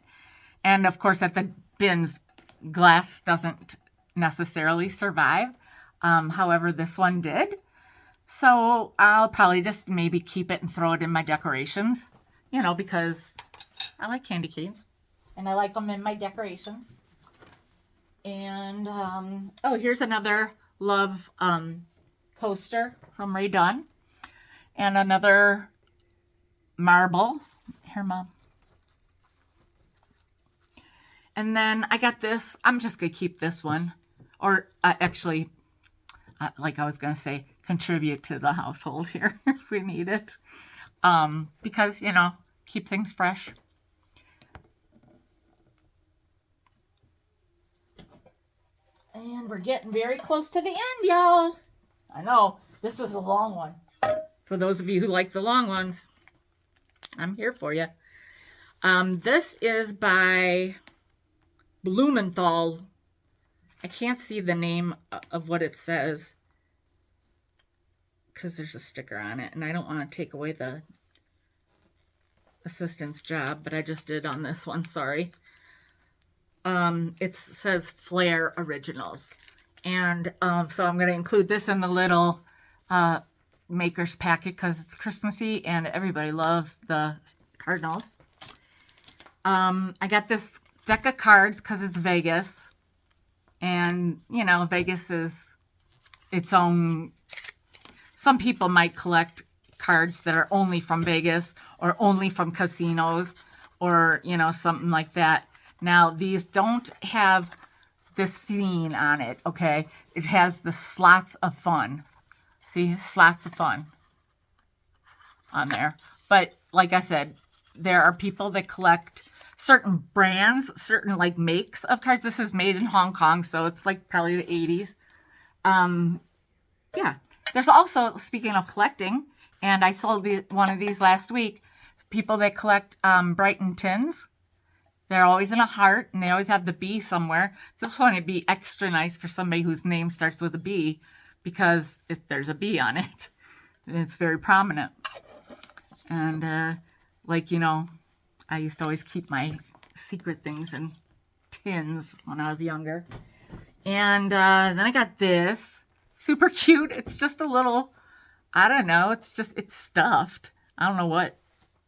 And of course, at the bins, glass doesn't necessarily survive. However, this one did. So I'll probably just maybe keep it and throw it in my decorations, you know, because I like candy canes and I like them in my decorations. And, oh, here's another Love coaster from Ray Dunn. And another marble. Here, Mom. And then I got this. I'm just going to keep this one. Or actually, like I was going to say, contribute to the household here if we need it. Because, you know, keep things fresh. And we're getting very close to the end, y'all. I know, this is a long one. For those of you who like the long ones, I'm here for you. This is by Blumenthal. I can't see the name of what it says because there's a sticker on it, and I don't want to take away the assistant's job, but I just did on this one, sorry. It says Flair Originals. And so I'm going to include this in the little maker's packet because it's Christmassy and everybody loves the Cardinals. I got this deck of cards because it's Vegas. And, you know, Vegas is its own. Some people might collect cards that are only from Vegas or only from casinos or, you know, something like that. Now, these don't have the scene on it, okay? It has the slots of fun. See, slots of fun on there. But like I said, there are people that collect certain brands, certain like makes of cards. This is made in Hong Kong, so it's like probably the 80s. Yeah. There's also, speaking of collecting, and I sold one of these last week, people that collect Brighton tins. They're always in a heart, and they always have the B somewhere. This one would be extra nice for somebody whose name starts with a B, because if there's a B on it, it's very prominent. And, like, you know, I used to always keep my secret things in tins when I was younger. And then I got this. Super cute. It's just a little, I don't know, it's stuffed. I don't know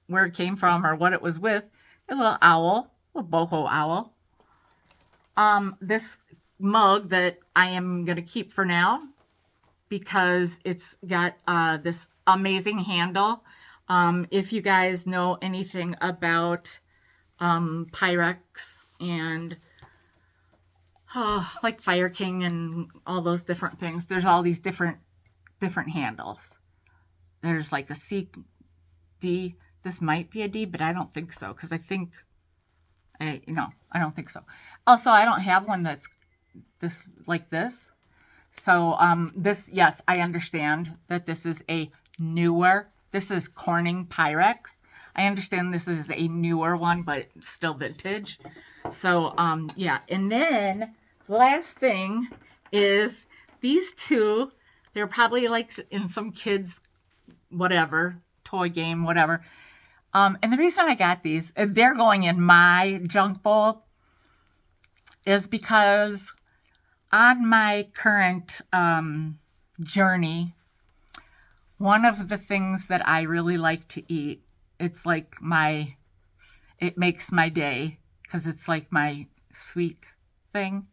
where it came from or what it was with. A little owl. A boho owl. This mug that I am going to keep for now because it's got this amazing handle. If you guys know anything about Pyrex and like Fire King and all those different things, there's all these different handles. There's like a C, D. This might be a D, but I don't think so because I think no, I don't think so. Also, I don't have one that's this like this. So this, yes, I understand that this is a newer. This is Corning Pyrex. I understand this is a newer one, but still vintage. So yeah, and then the last thing is these two. They're probably like in some kids, whatever, toy game, whatever. And the reason I got these, they're going in my junk bowl, is because on my current journey, one of the things that I really like to eat, it's like it makes my day because it's like my sweet thing.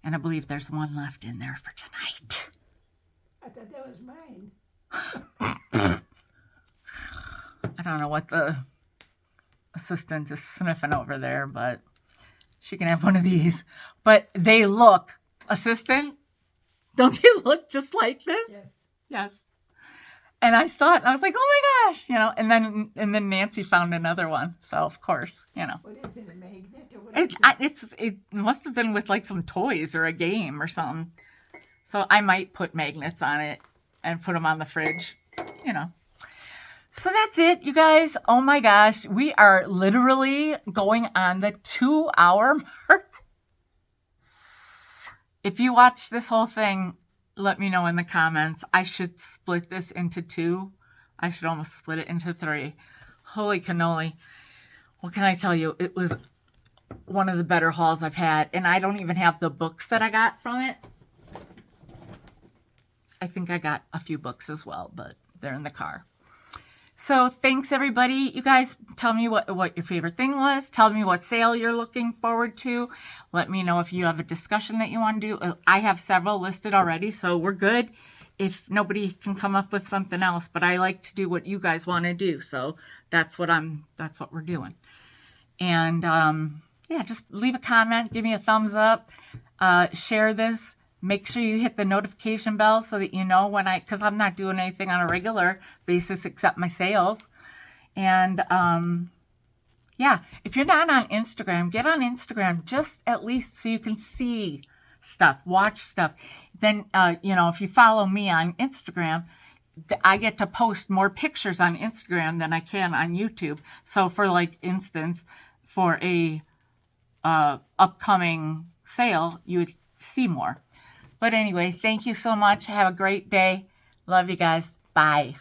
And I believe there's one left in there for tonight. I thought that was mine. I don't know what the assistant is sniffing over there, but she can have one of these. But they look, assistant, don't they look just like this? Yes. Yes. And I saw it and I was like, oh my gosh, you know, and then Nancy found another one. So of course, you know. What is it, a magnet or what is it? It must have been with like some toys or a game or something. So I might put magnets on it and put them on the fridge, you know. So that's it, you guys. Oh my gosh. We are literally going on the 2-hour mark. If you watch this whole thing, let me know in the comments. I should split this into 2. I should almost split it into 3. Holy cannoli. What can I tell you? It was one of the better hauls I've had. And I don't even have the books that I got from it. I think I got a few books as well, but they're in the car. So thanks everybody. You guys tell me what your favorite thing was. Tell me what sale you're looking forward to. Let me know if you have a discussion that you want to do. I have several listed already, so we're good if nobody can come up with something else. But I like to do what you guys want to do, so that's what we're doing. And yeah, just leave a comment, give me a thumbs up, share this. Make sure you hit the notification bell so that you know when because I'm not doing anything on a regular basis except my sales. And yeah, if you're not on Instagram, get on Instagram just at least so you can see stuff, watch stuff. Then, if you follow me on Instagram, I get to post more pictures on Instagram than I can on YouTube. So for instance, for a upcoming sale, you would see more. But anyway, thank you so much. Have a great day. Love you guys. Bye.